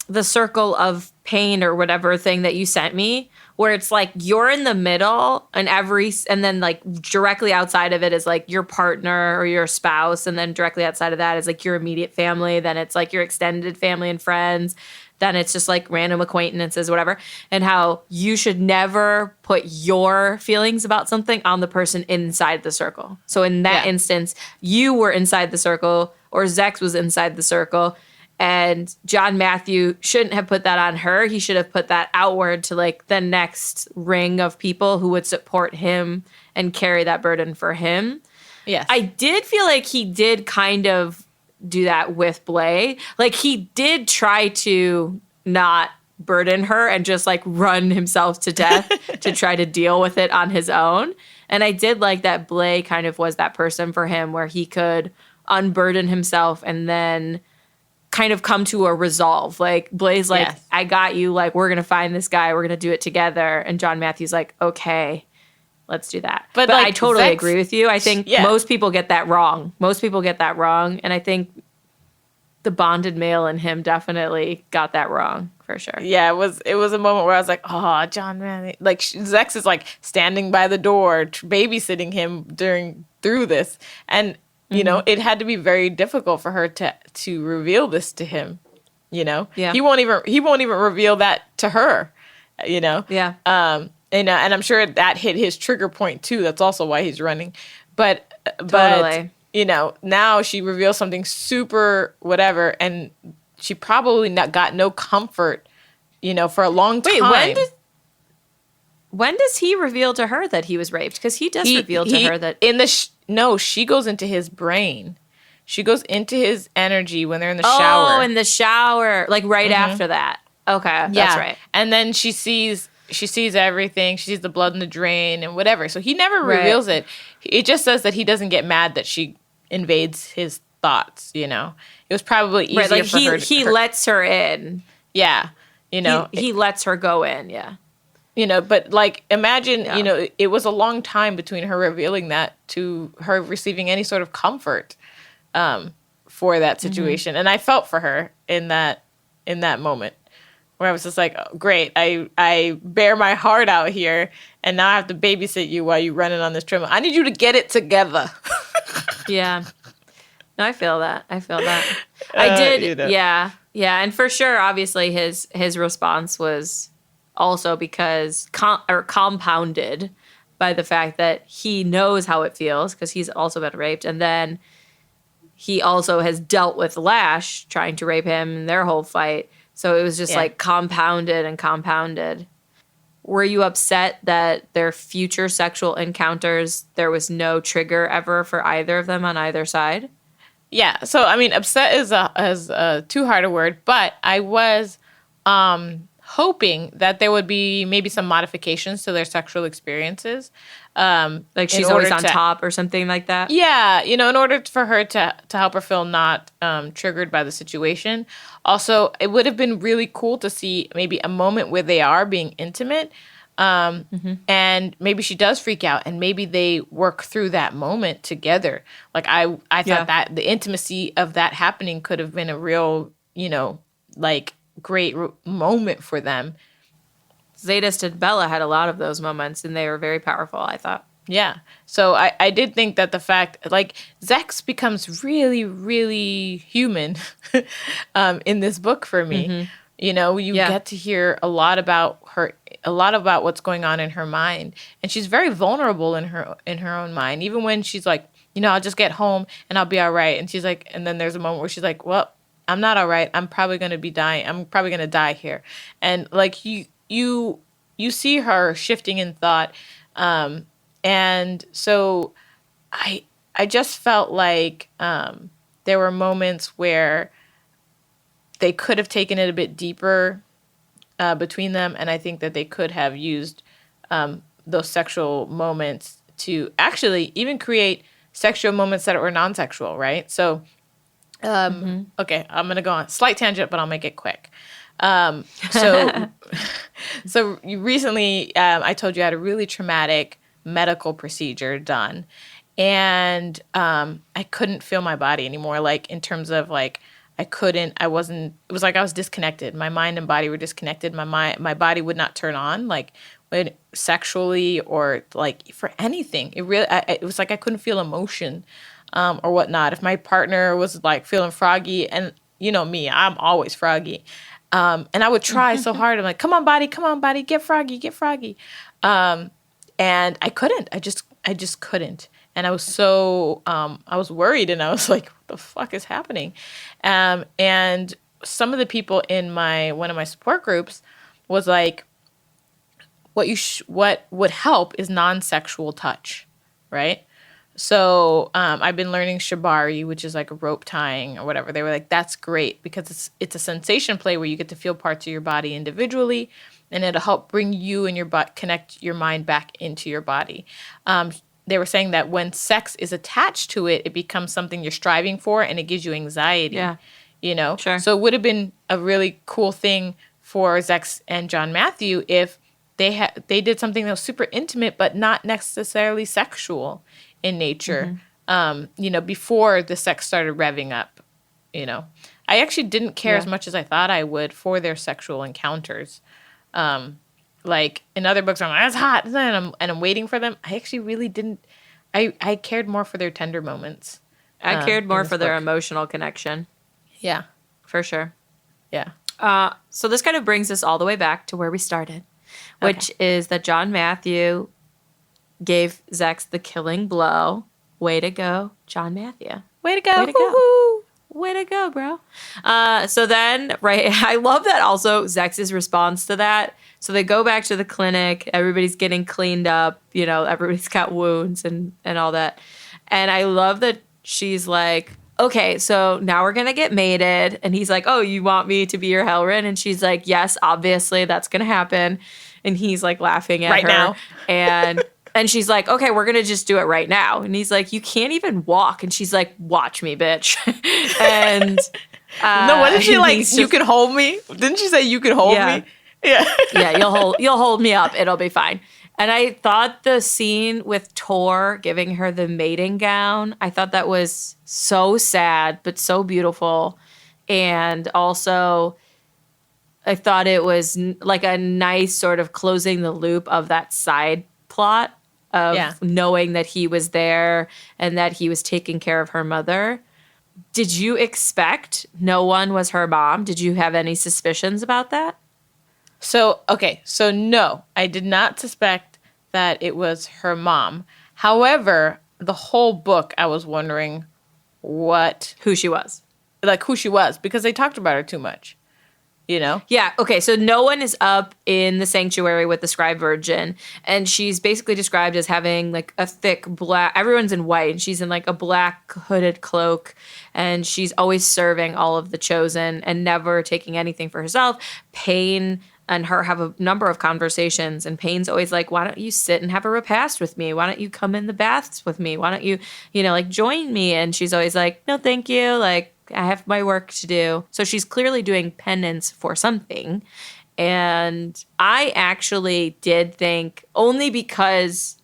the circle of pain or whatever thing that you sent me, where it's like you're in the middle and then like directly outside of it is like your partner or your spouse. And then directly outside of that is like your immediate family. Then it's like your extended family and friends. Then it's just like random acquaintances, whatever. And how you should never put your feelings about something on the person inside the circle. So in that instance, you were inside the circle or Xhex was inside the circle. And John Matthew shouldn't have put that on her. He should have put that outward to like the next ring of people who would support him and carry that burden for him. Yes. I did feel like he did kind of do that with Blay. Like he did try to not burden her and just like run himself to death to try to deal with it on his own. And I did like that Blay kind of was that person for him where he could unburden himself and then kind of come to a resolve. Like Blay's like, I got you. Like, we're going to find this guy. We're going to do it together. And John Matthew's like, okay, let's do that. But like, I totally agree with you. I think most people get that wrong. And I think the bonded male in him definitely got that wrong for sure. Yeah, it was a moment where I was like, oh, John Matthew. Like Xhex is like standing by the door, babysitting him through this. And it had to be very difficult for her to reveal this to him, Yeah. He won't even reveal that to her, Yeah. And I'm sure that hit his trigger point too. That's also why he's running. But now she reveals something super whatever, and she probably got no comfort, for a long time. Wait, when does he reveal to her that he was raped? Because he does reveal to her that no, she goes into his brain. She goes into his energy when they're in the shower. Oh, in the shower, like right after that. Okay, that's right. And then she sees everything. She sees the blood in the drain and whatever. So he never reveals it. It just says that he doesn't get mad that she invades his thoughts. It was probably easier for her. He lets her in. Yeah, he lets her go in. Yeah. But like, imagine, it was a long time between her revealing that to her receiving any sort of comfort for that situation. And I felt for her in that moment where I was just like, oh, great, I bear my heart out here and now I have to babysit you while you running on this treadmill. I need you to get it together. Yeah. No, I feel that. I did. Yeah. Yeah. And for sure, obviously his response was also because compounded by the fact that he knows how it feels because he's also been raped. And then he also has dealt with Lash trying to rape him in their whole fight. So it was just like compounded and compounded. Were you upset that their future sexual encounters, there was no trigger ever for either of them on either side? Yeah. So, I mean, upset is a too hard a word, but I was hoping that there would be maybe some modifications to their sexual experiences. Like she's always on top or something like that. Yeah, in order for her to help her feel not triggered by the situation. Also, it would have been really cool to see maybe a moment where they are being intimate, and maybe she does freak out, and maybe they work through that moment together. Like I thought that the intimacy of that happening could have been a real, like great moment for them. Zadist and Bella had a lot of those moments, and they were very powerful, I thought. Yeah. So I did think that the fact, like, Xhex becomes really, really human in this book for me. You get to hear a lot about her, a lot about what's going on in her mind. And she's very vulnerable in her own mind. Even when she's like, I'll just get home and I'll be all right. And she's like, and then there's a moment where she's like, well, I'm not all right. I'm probably going to be dying. I'm probably going to die here. And like you see her shifting in thought. And so I just felt like there were moments where they could have taken it a bit deeper between them. And I think that they could have used those sexual moments to actually even create sexual moments that were non-sexual, right? So, okay, I'm going to go on slight tangent, but I'll make it quick. So you recently, I told you I had a really traumatic medical procedure done, and I couldn't feel my body anymore. Like in terms of like, it was like I was disconnected. My mind and body were disconnected. My body would not turn on, like when sexually or like for anything. It was like I couldn't feel emotion or whatnot. If my partner was like feeling froggy, and me, I'm always froggy. And I would try so hard. I'm like, come on, body, get froggy. And I couldn't. I just couldn't. And I was so, I was worried, and I was like, what the fuck is happening? And some of the people in one of my support groups was like, what would help is non-sexual touch, right? So I've been learning shibari, which is like a rope tying or whatever. They were like, that's great because it's a sensation play where you get to feel parts of your body individually, and it'll help bring you and your connect your mind back into your body. They were saying that when sex is attached to it, it becomes something you're striving for, and it gives you anxiety. Yeah. Sure. So it would have been a really cool thing for Xhex and John Matthew if they did something that was super intimate, but not necessarily sexual in nature, before the sex started revving up. I actually didn't care as much as I thought I would for their sexual encounters. Like in other books, I'm like, that's hot, and I'm waiting for them. I actually really didn't. I cared more for their tender moments. I cared more for their emotional connection. Yeah, for sure. Yeah. So this kind of brings us all the way back to where we started, which is that John Matthew gave Xhex the killing blow. Way to go, John Matthew. Way to go. Way to go. Woo-hoo. Way to go, bro. So then, right, I love that also Xhex's response to that. So they go back to the clinic. Everybody's getting cleaned up. Everybody's got wounds and all that. And I love that she's like, okay, so now we're going to get mated. And he's like, oh, you want me to be your Hellrin? And she's like, yes, obviously that's going to happen. And he's like laughing at her. Now. And she's like, okay, we're going to just do it right now. And he's like, you can't even walk. And she's like, watch me, bitch. And no, wasn't she like, you can hold me? Didn't she say you can hold me? Yeah. Yeah, you'll hold me up. It'll be fine. And I thought the scene with Tor giving her the mating gown, I thought that was so sad, but so beautiful. And also, I thought it was like a nice sort of closing the loop of that side plot of knowing that he was there and that he was taking care of her mother. Did you expect no one was her mom? Did you have any suspicions about that? So no, I did not suspect that it was her mom. However, the whole book, I was wondering who she was, because they talked about her too much. Yeah. Okay. So no one is up in the sanctuary with the scribe virgin, and she's basically described as having like a thick black. Everyone's in white, and she's in like a black hooded cloak, and she's always serving all of the chosen and never taking anything for herself. Pain and her have a number of conversations, and Payne's always like, why don't you sit and have a repast with me? Why don't you come in the baths with me? Why don't you, like join me? And she's always like, no, thank you. Like, I have my work to do. So she's clearly doing penance for something. And I actually did think, only because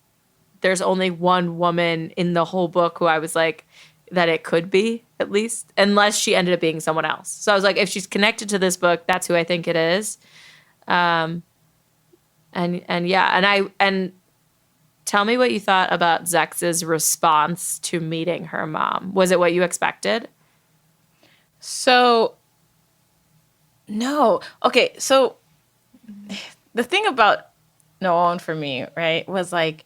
there's only one woman in the whole book who I was like, that it could be, at least, unless she ended up being someone else. So I was like, if she's connected to this book, that's who I think it is. And tell me what you thought about Xhex's response to meeting her mom. Was it what you expected? So, no. Okay, so the thing about Noan for me, right, was like,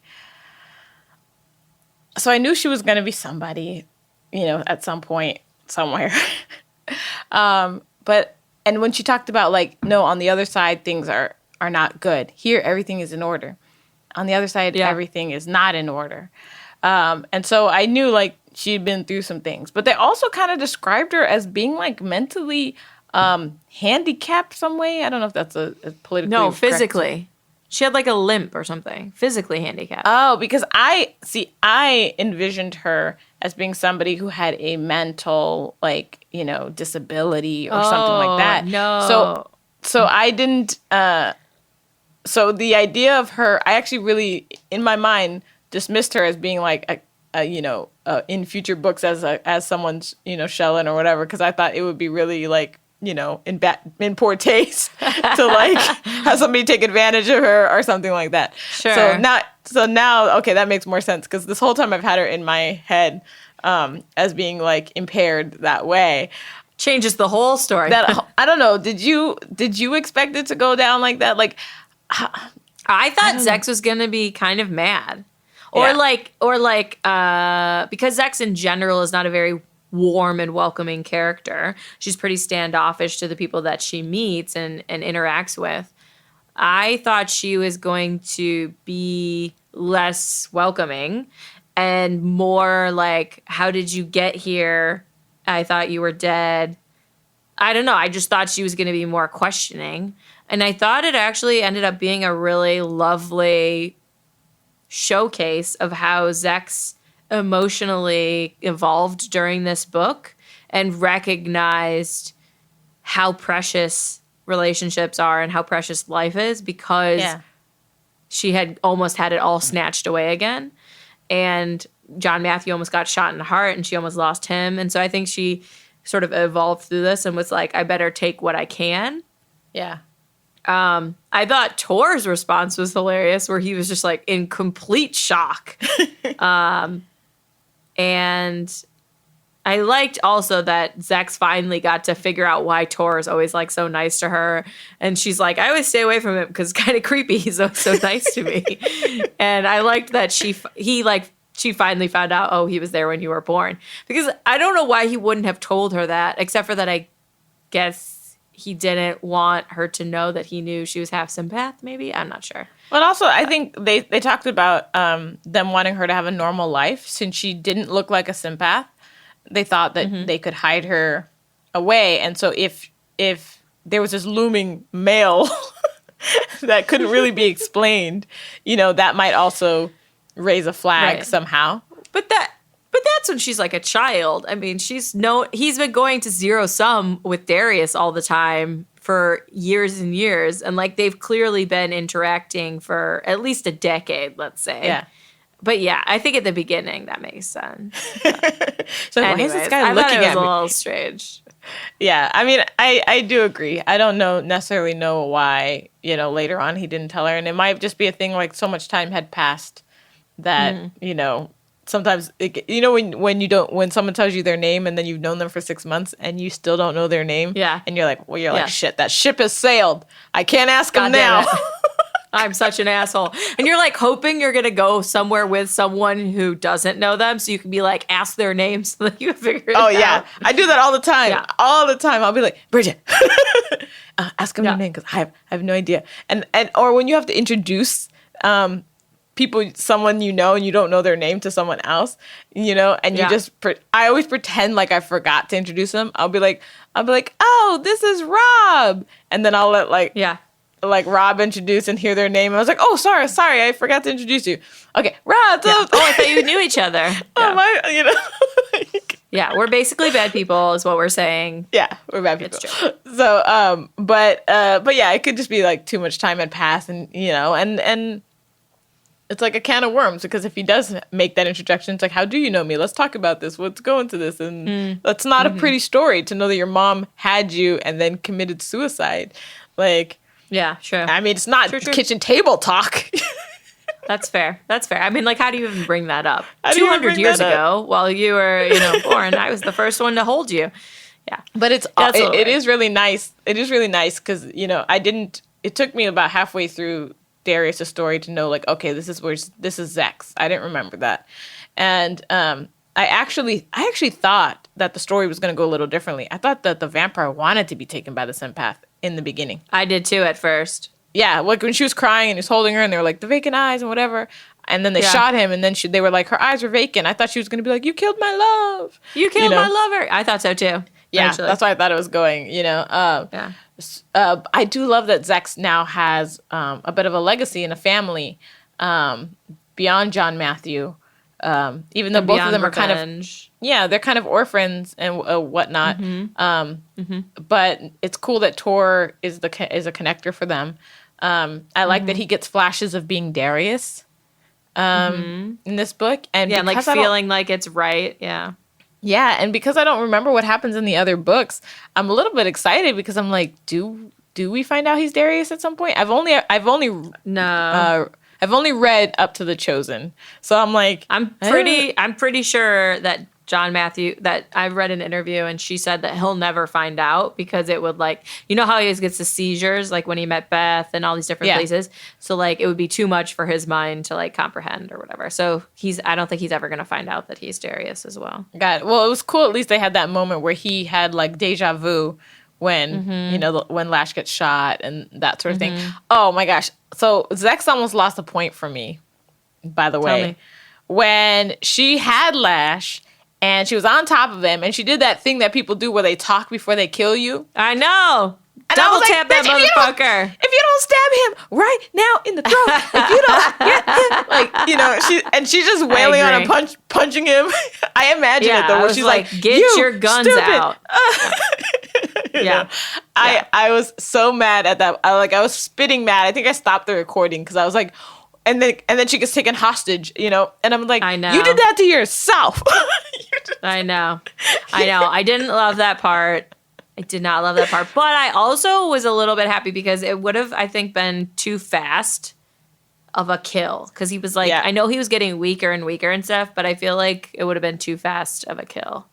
so I knew she was going to be somebody, at some point, somewhere. And when she talked about like, no, on the other side, things are not good. Here, everything is in order. On the other side, everything is not in order. And so I knew like she'd been through some things, but they also kind of described her as being like mentally handicapped some way. I don't know if that's a politically No, correct. physically. She had like a limp or something. Physically handicapped. Oh, because I envisioned her as being somebody who had a mental, like, disability or something like that. No. So I didn't, so the idea of her, I actually really, in my mind, dismissed her as being like in future books as someone's, Shellen or whatever, because I thought it would be really like, in poor taste to like have somebody take advantage of her or something like that. Sure. So now, okay, that makes more sense, because this whole time I've had her in my head as being like impaired that way. Changes the whole story. That I don't know. Did you expect it to go down like that? Like, I thought Xhex was gonna be kind of mad, or because Xhex in general is not a very warm and welcoming character. She's pretty standoffish to the people that she meets and interacts with. I thought she was going to be less welcoming and more like, how did you get here? I thought you were dead. I don't know. I just thought she was going to be more questioning. And I thought it actually ended up being a really lovely showcase of how Xhex emotionally evolved during this book and recognized how precious relationships are and how precious life is, because she had almost had it all snatched away again. And John Matthew almost got shot in the heart and she almost lost him. And so I think she sort of evolved through this and was like, I better take what I can. Yeah. I thought Tor's response was hilarious, where he was just like in complete shock. And I liked also that Xhex finally got to figure out why Tor is always like so nice to her. And she's like, I always stay away from him because it's kind of creepy. He's always so nice to me. And I liked that she finally found out, oh, he was there when you were born. Because I don't know why he wouldn't have told her that, except for that I guess he didn't want her to know that he knew she was half sympath, maybe? I'm not sure. But also, I think they talked about them wanting her to have a normal life. Since she didn't look like a sympath, they thought that they could hide her away. And so if there was this looming male that couldn't really be explained, that might also raise a flag somehow. But that's when she's like a child. I mean, he's been going to zero sum with Darius all the time for years and years. And like they've clearly been interacting for at least a decade, let's say. Yeah. But yeah, I think at the beginning that makes sense. So why is this guy looking at me? I thought it was a little strange. Yeah, I mean, I do agree. I don't necessarily know why, later on he didn't tell her. And it might just be a thing like so much time had passed that, sometimes, when someone tells you their name and then you've known them for 6 months and you still don't know their name. Yeah. And you're like, shit, that ship has sailed. I can't ask them now. I'm such an asshole. And you're like hoping you're going to go somewhere with someone who doesn't know them. So you can be like, ask their names so that you can figure it out. Oh, yeah. I do that all the time. Yeah. All the time. I'll be like, Bridget, ask them your name because I have no idea. And or when you have to introduce people, someone and you don't know their name to someone else, and you just, I always pretend like I forgot to introduce them. I'll be like, oh, this is Rob. And then I'll let like Rob introduced and hear their name. I was like, oh, sorry, I forgot to introduce you. Okay, Rob. Yeah. Oh, I thought you knew each other. Yeah. Oh my, like, yeah, we're basically bad people, is what we're saying. Yeah, we're bad people. It's true. So, but yeah, it could just be like too much time had passed, and and it's like a can of worms, because if he does make that introduction, it's like, how do you know me? Let's talk about this. Let's go into this. And that's not a pretty story, to know that your mom had you and then committed suicide. Like, yeah, sure. I mean, it's not True. kitchen table talk. That's fair. I mean, like, how do you even bring that up? How do you 200 bring years that ago, while you were, born, I was the first one to hold you. Yeah. But it is really nice. It is really nice because, it took me about halfway through Darius' story to know, like, okay, this is Xhex. I didn't remember that. And I actually thought that the story was going to go a little differently. I thought that the vampire wanted to be taken by the sympath in the beginning. I did too at first. Yeah, like when she was crying and he was holding her and they were like, the vacant eyes and whatever. And then they shot him, and then they were like, her eyes were vacant. I thought she was going to be like, you killed my love. You killed my lover. I thought so too. Yeah, eventually. That's why I thought it was going, Yeah. I do love that Xhex now has a bit of a legacy and a family beyond John Matthew. Even though both of them are kind of, they're kind of orphans and whatnot. But it's cool that Tor is a connector for them. I like that he gets flashes of being Darius in this book, and like feeling like it's right. Yeah. Yeah, and because I don't remember what happens in the other books, I'm a little bit excited because I'm like, do we find out he's Darius at some point? I've only read up to The Chosen, so I'm like, I'm pretty sure that John Matthew, that I've read an interview, and she said that he'll never find out because it would, like, how he always gets the seizures, like when he met Beth and all these different places. So like it would be too much for his mind to like comprehend or whatever. So I don't think he's ever going to find out that he's Darius as well. Got it. Well, it was cool. At least they had that moment where he had like deja vu when, when Lash gets shot and that sort of thing. Oh my gosh. So Xhex almost lost a point for me, by the way. When she had Lash, and she was on top of him, and she did that thing that people do where they talk before they kill you. I know. And double tap that motherfucker. If you don't stab him right now in the throat, if you don't get him, she's just wailing on him, punching him. I imagine it though, where she's like, "Get your guns out." I was so mad at that. I was spitting mad. I think I stopped the recording because I was like, and then she gets taken hostage, and I'm like, I know. You did that to yourself. I know. I didn't love that part. I did not love that part. But I also was a little bit happy because it would have, I think, been too fast of a kill. Because he was like, I know he was getting weaker and weaker and stuff, but I feel like it would have been too fast of a kill.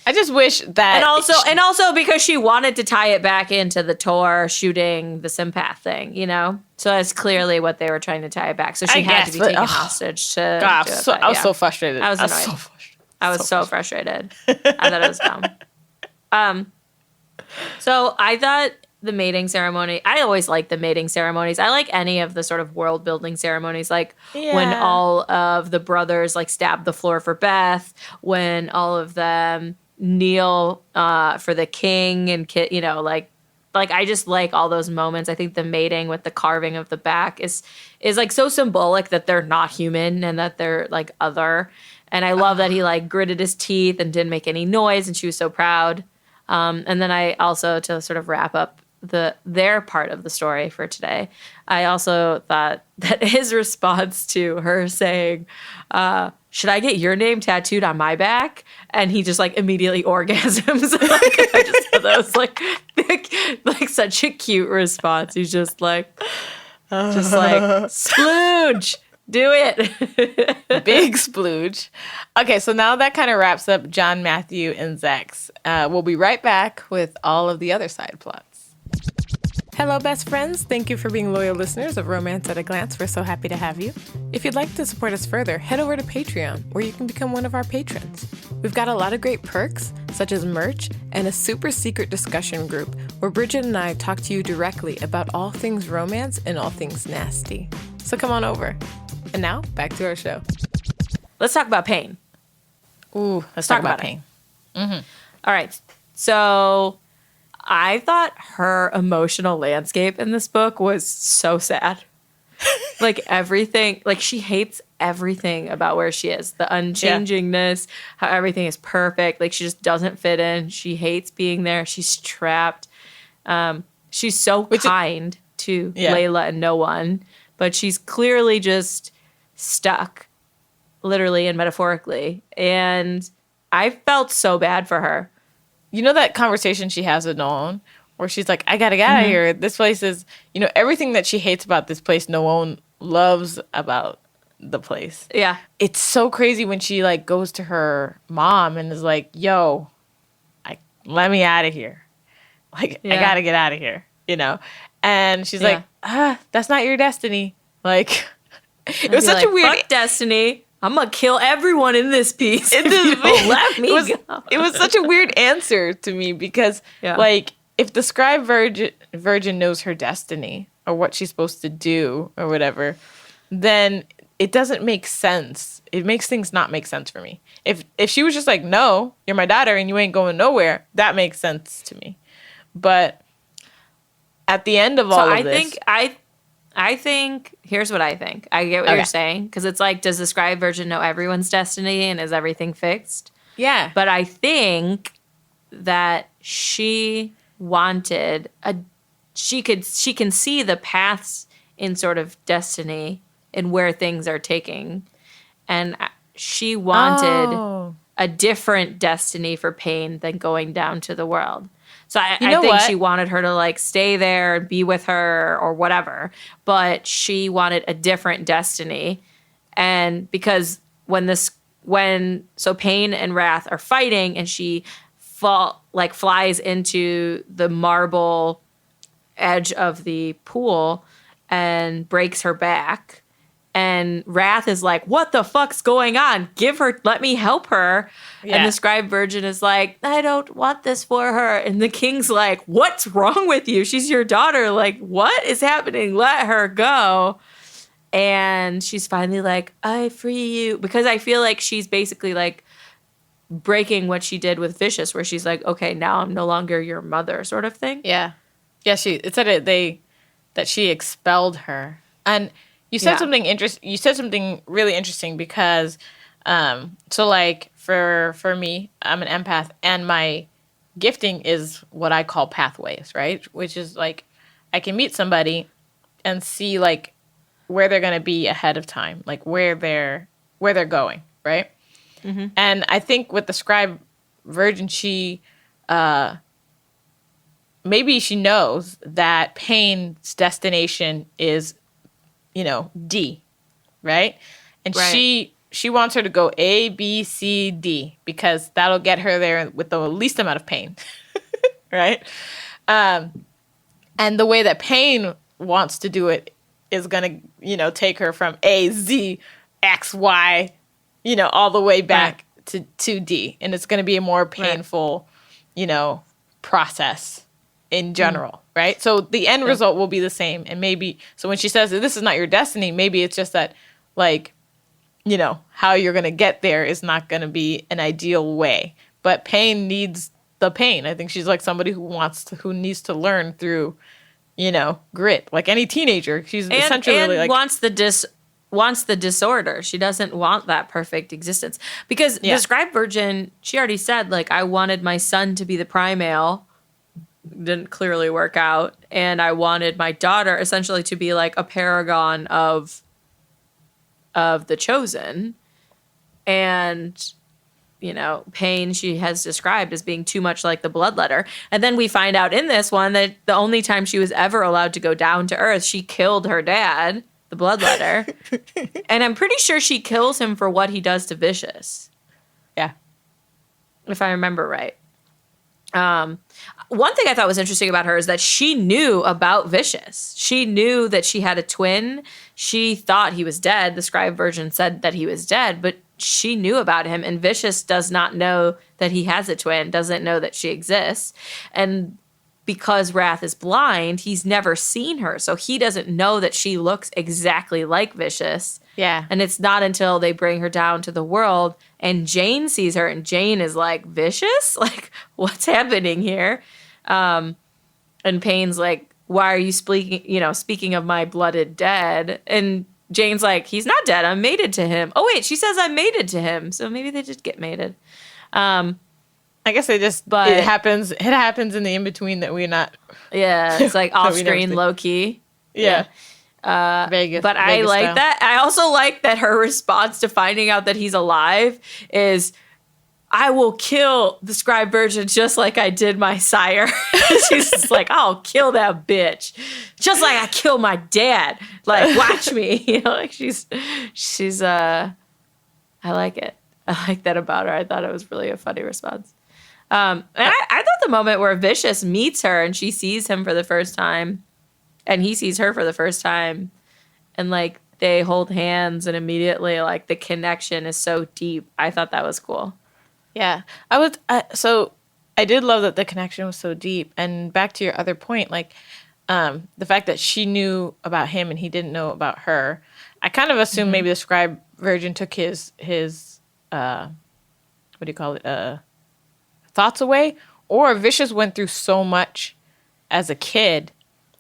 I just wish that... And also because she wanted to tie it back into the Tor shooting the sympath thing, So that's clearly what they were trying to tie it back. So she had to be taken hostage to do it. I was so frustrated. I was annoyed. I was so frustrated. I thought it was dumb. So I thought the mating ceremony, I always like the mating ceremonies. I like any of the sort of world building ceremonies, like when all of the brothers like stab the floor for Beth, when all of them kneel for the king and like I just like all those moments. I think the mating with the carving of the back is like so symbolic that they're not human and that they're like other. And I love that he like gritted his teeth and didn't make any noise, and she was so proud. And then I also, to sort of wrap up their part of the story for today, I also thought that his response to her saying, should I get your name tattooed on my back? And he just like immediately orgasms. Like, I just thought that was like such a cute response. He's just like splooge. Do it. Big splooge. Okay, so now that kind of wraps up John Matthew and Xhex. We'll be right back with all of the other side plots. Hello, best friends. Thank you for being loyal listeners of Romance at a Glance. We're so happy to have you. If you'd like to support us further, head over to Patreon, where you can become one of our patrons. We've got a lot of great perks, such as merch and a super secret discussion group where Bridget and I talk to you directly about all things romance and all things nasty. So come on over. And now, back to our show. Let's talk about pain. Ooh, let's talk about pain. Mm-hmm. All right. So I thought her emotional landscape in this book was so sad. Like everything, like she hates everything about where she is. The unchangingness, how everything is perfect. Like she just doesn't fit in. She hates being there. She's trapped. She's so kind to Layla and no one, but she's clearly just stuck, literally and metaphorically. And I felt so bad for her. You know that conversation she has with Nolan where she's like, I gotta get out of here. This place is, everything that she hates about this place, no one loves about the place. Yeah. It's so crazy when she like goes to her mom and is like, yo, let me out of here. Like, I gotta get out of here, And she's like, that's not your destiny. Like, it was such a weird... Fuck destiny. I'm going to kill everyone in this piece if you don't let me go. It was such a weird answer to me because, like, if the scribe virgin knows her destiny or what she's supposed to do or whatever, then it doesn't make sense. It makes things not make sense for me. If she was just like, no, you're my daughter and you ain't going nowhere, that makes sense to me. But at the end of all of this... I think, here's what I think. I get what you're saying. Because it's like, does the scribe virgin know everyone's destiny and is everything fixed? Yeah. But I think that she wanted she can see the paths in sort of destiny and where things are taking. And she wanted a different destiny for Pain than going down to the world. So I think she wanted her to like stay there and be with her or whatever, but she wanted a different destiny. And because when Pain and Wrath are fighting and she flies into the marble edge of the pool and breaks her back, and Wrath is like, what the fuck's going on? Let me help her. Yeah. And the scribe virgin is like, I don't want this for her. And the king's like, what's wrong with you? She's your daughter. Like, what is happening? Let her go. And she's finally like, I free you. Because I feel like she's basically like breaking what she did with Vicious, where she's like, okay, now I'm no longer your mother, sort of thing. Yeah. Yeah, it said that she expelled her. And you said something interesting. You said something really interesting because, so like for me, I'm an empath, and my gifting is what I call pathways, right? Which is like I can meet somebody and see like where they're gonna be ahead of time, like where they're going, right? Mm-hmm. And I think with the scribe virgin, she maybe she knows that Pain's destination is, D, right? And she wants her to go A, B, C, D because that'll get her there with the least amount of pain, right? And the way that Pain wants to do it is going to, take her from A, Z, X, Y, all the way back to D. And it's going to be a more painful, process in general, right? So the end result will be the same. And maybe, so when she says that this is not your destiny, maybe it's just that, like, how you're going to get there is not going to be an ideal way. But Pain needs the pain. I think she's like somebody who needs to learn through, grit. Like any teenager, she's essentially and like wants the disorder. She doesn't want that perfect existence. Because the scribe virgin, she already said, like, I wanted my son to be the primale. Didn't clearly work out. And I wanted my daughter essentially to be like a paragon of the chosen. And, Pain she has described as being too much like the bloodletter. And then we find out in this one that the only time she was ever allowed to go down to earth, she killed her dad, the bloodletter. And I'm pretty sure she kills him for what he does to Vicious. Yeah. If I remember right. One thing I thought was interesting about her is that she knew about Vicious. She knew that she had a twin. She thought he was dead. The scribe virgin said that he was dead, but she knew about him. And Vicious does not know that he has a twin, doesn't know that she exists. And because Wrath is blind, he's never seen her. So he doesn't know that she looks exactly like Vicious. Yeah. And it's not until they bring her down to the world and Jane sees her and Jane is like, Vicious? Like, what's happening here? And Payne's like, why are you speaking of my blooded dead? And Jane's like, he's not dead. I'm mated to him. Oh, wait, she says I'm mated to him. So maybe they just get mated. I guess but it happens in the in-between that we're not. Yeah, it's like off-screen, low-key. Yeah. Vegas, but I Vegas like style. that. I also like that her response to finding out that he's alive is, I will kill the scribe virgin just like I did my sire. She's just like, I'll kill that bitch. Just like I killed my dad. Like, watch me. You know, like she's I like it. I like that about her. I thought it was really a funny response. And I thought the moment where Vicious meets her and she sees him for the first time and he sees her for the first time and like they hold hands and immediately like the connection is so deep. I thought that was cool. Yeah, so I did love that the connection was so deep. And back to your other point, like the fact that she knew about him and he didn't know about her. I kind of assumed maybe the scribe virgin took his what do you call it? Thoughts away, or Vicious went through so much as a kid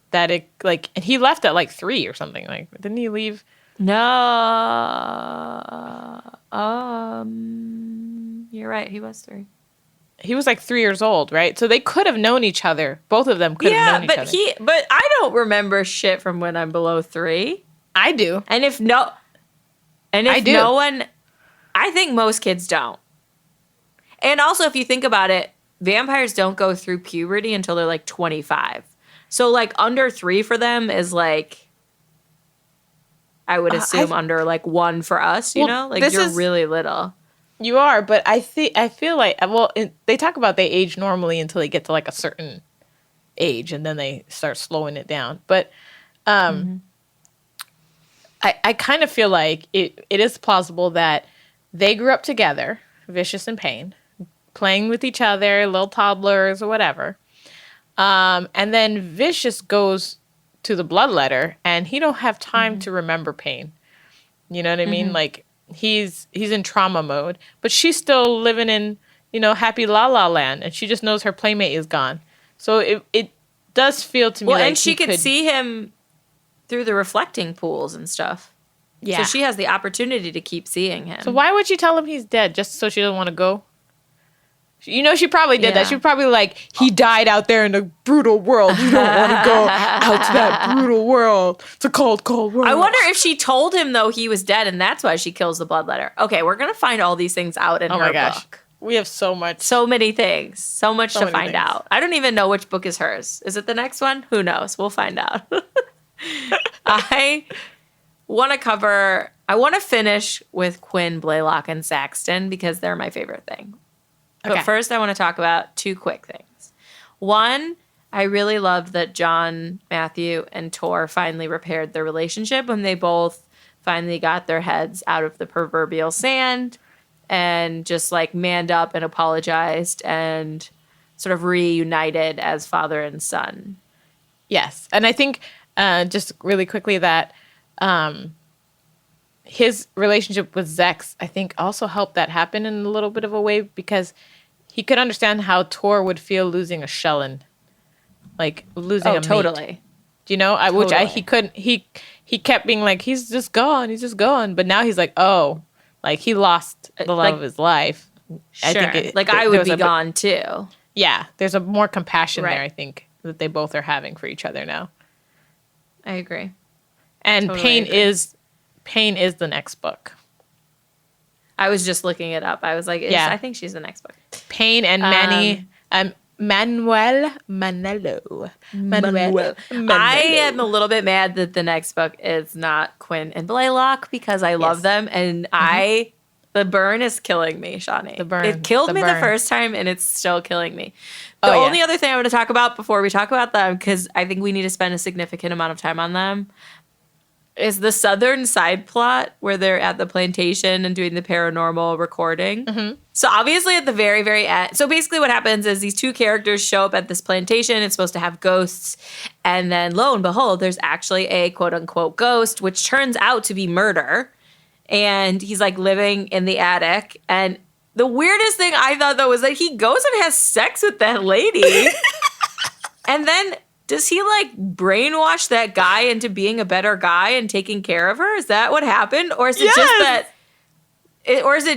that it like, and he left at like 3 or something. Like, didn't he leave? No, you're right. He was 3. He was like 3 years old, right? So they could have known each other. Both of them could have known each other. But I don't remember shit from when I'm below 3. I do. And if no one, I think most kids don't. And also, if you think about it, vampires don't go through puberty until they're like 25. So like under 3 for them is like, I would assume under like 1 for us, you know? Like you're really little. You are, but I feel like, they talk about they age normally until they get to like a certain age and then they start slowing it down. But I kind of feel like it is plausible that they grew up together, Vicious and Payne, playing with each other, little toddlers or whatever. And then Vicious goes to the bloodletter and he don't have time to remember Payne. You know what I mean? Like he's in trauma mode, but she's still living in, happy la la land, and she just knows her playmate is gone. So it does feel to me like and she could see him through the reflecting pools and stuff. Yeah. So she has the opportunity to keep seeing him. So why would she tell him he's dead just so she doesn't want to go? She probably did that. She probably like, he died out there in the brutal world. You don't want to go out to that brutal world. It's a cold, cold world. I wonder if she told him, though, he was dead, and that's why she kills the bloodletter. Okay, we're going to find all these things out in her book. We have so much. So many things. So much to find out. I don't even know which book is hers. Is it the next one? Who knows? We'll find out. I want to finish with Quinn, Blaylock, and Saxton because they're my favorite thing. But first, I want to talk about 2 quick things. One, I really loved that John, Matthew, and Tor finally repaired their relationship when they both finally got their heads out of the proverbial sand and just like manned up and apologized and sort of reunited as father and son. Yes. And I think just really quickly that his relationship with Xhex, I think, also helped that happen in a little bit of a way because he could understand how Tor would feel losing a Shellen, like losing a mate. Totally. Do you know? He couldn't. He kept being like, he's just gone. But now he's like, oh, like he lost the love of his life. Sure. I think I would be gone too. Yeah, there's a more compassion there. I think that they both are having for each other now. I agree. And totally Payne is the next book. I was just looking it up. I was like, I think she's the next book. Payne and Manuel Manello. Manuel. I am a little bit mad that the next book is not Quinn and Blaylock because I love them. And the burn is killing me, Shawnee. It killed me the first time and it's still killing me. The only other thing I want to talk about before we talk about them, because I think we need to spend a significant amount of time on them, is the southern side plot where they're at the plantation and doing the paranormal recording. So obviously at the very, very end. So basically what happens is these 2 characters show up at this plantation. It's supposed to have ghosts. And then lo and behold, there's actually a quote unquote ghost, which turns out to be Murder. And he's like living in the attic. And the weirdest thing I thought though was that he goes and has sex with that lady. And then does he like brainwash that guy into being a better guy and taking care of her? Is that what happened? Or is it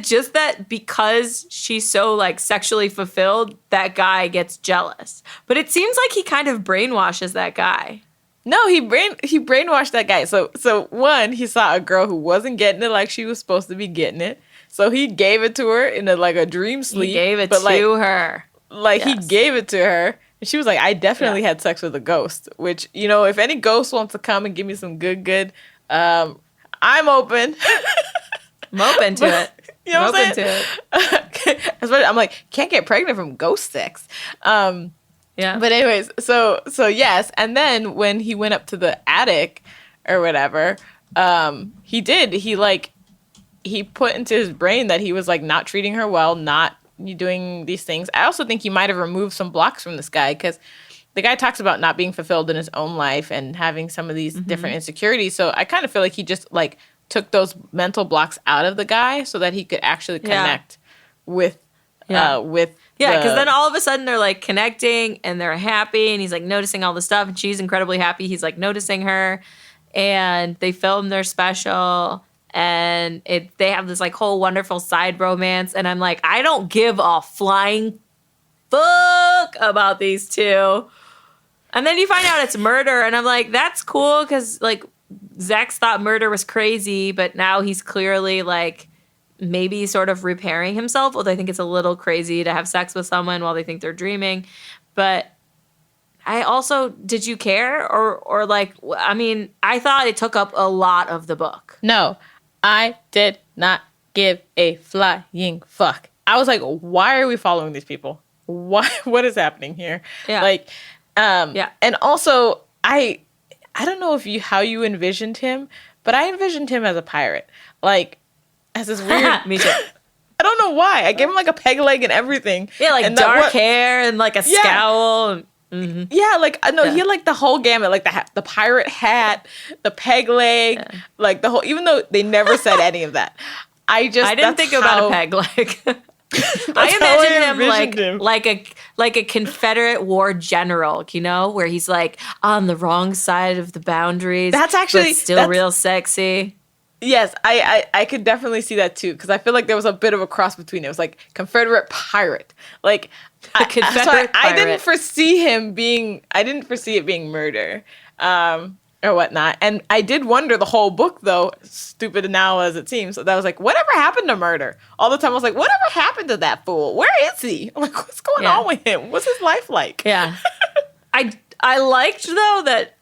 just that because she's so like sexually fulfilled, that guy gets jealous? But it seems like he kind of brainwashes that guy. No, he brainwashed that guy. So one, he saw a girl who wasn't getting it like she was supposed to be getting it. So he gave it to her in a dream sleep. He gave it to her. Like he gave it to her. And she was like, I definitely had sex with a ghost. Which, if any ghost wants to come and give me some good, I'm open. I'm open to it. You know what I'm saying? I'm like, can't get pregnant from ghost sex. Yeah. But anyways, so yes. And then when he went up to the attic or whatever, he put into his brain that he was like not treating her well, not doing these things. I also think he might have removed some blocks from this guy because the guy talks about not being fulfilled in his own life and having some of these different insecurities. So I kind of feel like he just like took those mental blocks out of the guy so that he could actually connect with because then all of a sudden they're like connecting and they're happy and he's like noticing all the stuff and she's incredibly happy. He's like noticing her and they film their special and they have this like whole wonderful side romance. And I'm like, I don't give a flying fuck about these two. And then you find out it's murder and I'm like, that's cool because like Xhex thought murder was crazy, but now he's clearly like maybe sort of repairing himself, although I think it's a little crazy to have sex with someone while they think they're dreaming. But I also, did you care? Or like, I mean, I thought it took up a lot of the book. No, I did not give a flying fuck. I was like, why are we following these people? What is happening here? Yeah. Like, and also I don't know how you envisioned him, but I envisioned him as a pirate. Like, as this weird... Me too. I don't know why. I gave him like a peg leg and everything. Yeah, like and dark hair and like a scowl. Mm-hmm. Yeah, like, no, he had like the whole gamut. Like the pirate hat, the peg leg, like the whole... Even though they never said any of that. I didn't think about a peg leg. I imagined him like a Confederate war general, where he's like on the wrong side of the boundaries. That's actually still real sexy. Yes, I could definitely see that too because I feel like there was a bit of a cross between it. It was like Confederate pirate, like a Confederate pirate. I didn't foresee it being murder. Or whatnot. And I did wonder the whole book, though, stupid now as it seems, that I was like, whatever happened to murder? All the time I was like, whatever happened to that fool? Where is he? Like, what's going on with him? What's his life like? Yeah. I liked, though, that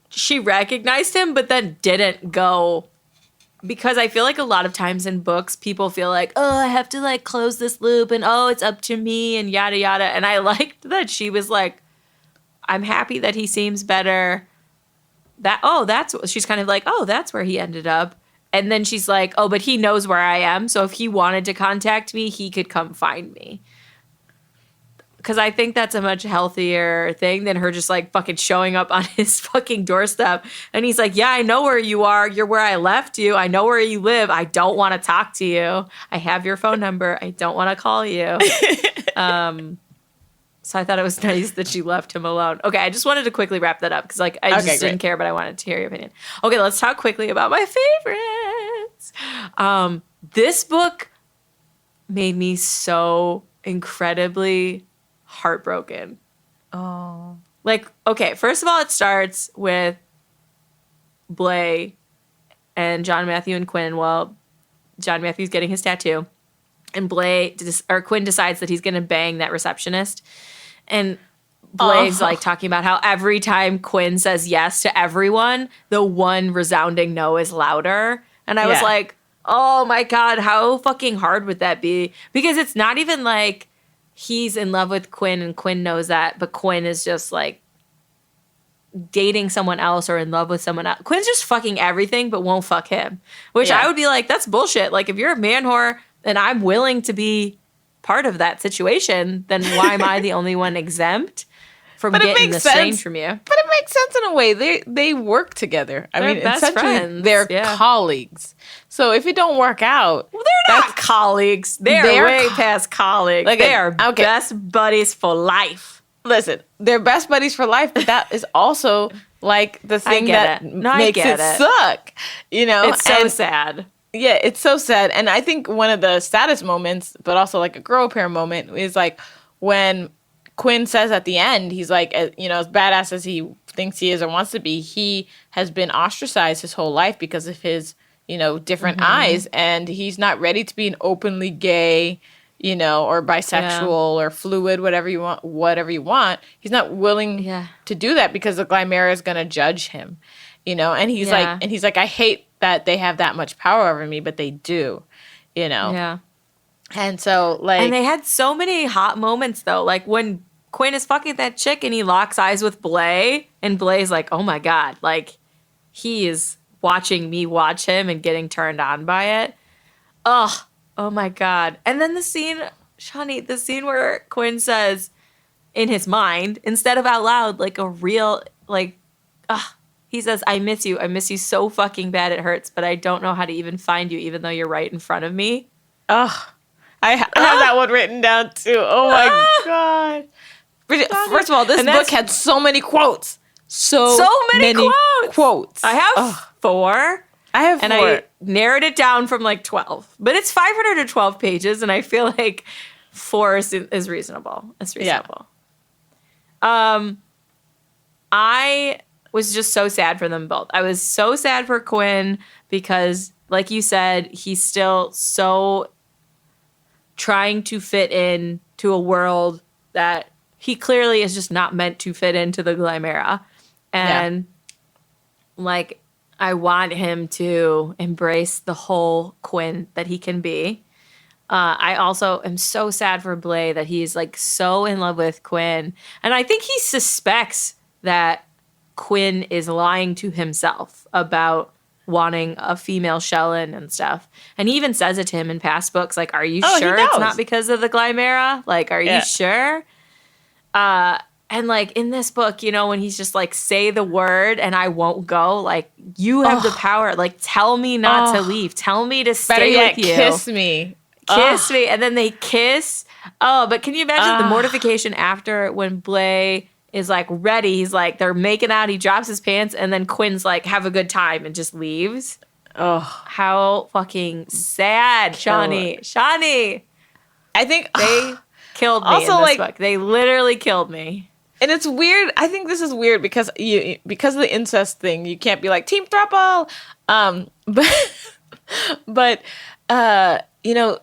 she recognized him, but then didn't go. Because I feel like a lot of times in books, people feel like, oh, I have to, like, close this loop, and, oh, it's up to me, and yada, yada. And I liked that she was like, I'm happy that he seems better. She's kind of like, oh, that's where he ended up. And then she's like, oh, but he knows where I am. So if he wanted to contact me, he could come find me. Because I think that's a much healthier thing than her just like fucking showing up on his fucking doorstep. And he's like, yeah, I know where you are. You're where I left you. I know where you live. I don't want to talk to you. I have your phone number. I don't want to call you. So I thought it was nice that she left him alone. Okay, I just wanted to quickly wrap that up because like I just didn't care, but I wanted to hear your opinion. Okay, let's talk quickly about my favorites. This book made me so incredibly heartbroken. Oh. Like, okay, first of all, it starts with Blay and John Matthew and Quinn. Well, John Matthew's getting his tattoo. And Quinn decides that he's going to bang that receptionist. And Blay's like talking about how every time Quinn says yes to everyone, the one resounding no is louder. And I was like, oh my God, how fucking hard would that be? Because it's not even like he's in love with Quinn and Quinn knows that, but Quinn is just like dating someone else or in love with someone else. Quinn's just fucking everything but won't fuck him. Which I would be like, that's bullshit. Like if you're a man whore and I'm willing to be part of that situation, then why am I the only one exempt from getting the same from you? But it makes sense in a way. They work together. They're best friends. They're colleagues. So if it don't work out, well, they're not colleagues. They're way past colleagues. Like they are best buddies for life. listen, they're best buddies for life, but that is also like the thing that makes it suck, you know? It's so sad. Yeah, it's so sad. And I think one of the saddest moments, but also like a girl pair moment, is like when Quinn says at the end, he's like, you know, as badass as he thinks he is or wants to be, he has been ostracized his whole life because of his, you know, different eyes. And he's not ready to be an openly gay, you know, or bisexual or fluid, whatever you want. He's not willing to do that because the Glimera is going to judge him, you know? And he's like, I hate that they have that much power over me, but they do, you know? Yeah. And so, like... And they had so many hot moments, though. Like, when Quinn is fucking that chick and he locks eyes with Blay, and Blay's like, oh my God, like, he is watching me watch him and getting turned on by it. Ugh. Oh my God. And then the scene, Shawnee, the scene where Quinn says in his mind, instead of out loud, like a real, like, he says, I miss you. I miss you so fucking bad it hurts, but I don't know how to even find you, even though you're right in front of me. Ugh. I have that one written down too. Oh my God. First of all, this book had so many quotes. So many quotes. I have 4. I have 4. And I narrowed it down from like 12. But it's 512 pages, and I feel like 4 is reasonable. It's reasonable. Yeah. I was just so sad for them both. I was so sad for Quinn because, like you said, he's still so trying to fit in to a world that he clearly is just not meant to fit into the Glimera. And like, I want him to embrace the whole Quinn that he can be. I also am so sad for Blay that he's like so in love with Quinn. And I think he suspects that Quinn is lying to himself about wanting a female Shellen and stuff. And he even says it to him in past books, like, are you sure it's not because of the Glimera? Like, are you sure? And like in this book, you know, when he's just like, say the word and I won't go, like, you have the power. Like, tell me not to leave. Tell me to stay with you. Kiss me. Kiss me. And then they kiss. Oh, but can you imagine the mortification after when Blay is like ready? He's like, they're making out. He drops his pants. And then Quinn's like, have a good time, and just leaves. Oh, how fucking sad. Shawnee. I think they killed me also, in this book. They literally killed me. And it's weird. I think this is weird because of the incest thing. You can't be like team throuple. But you know,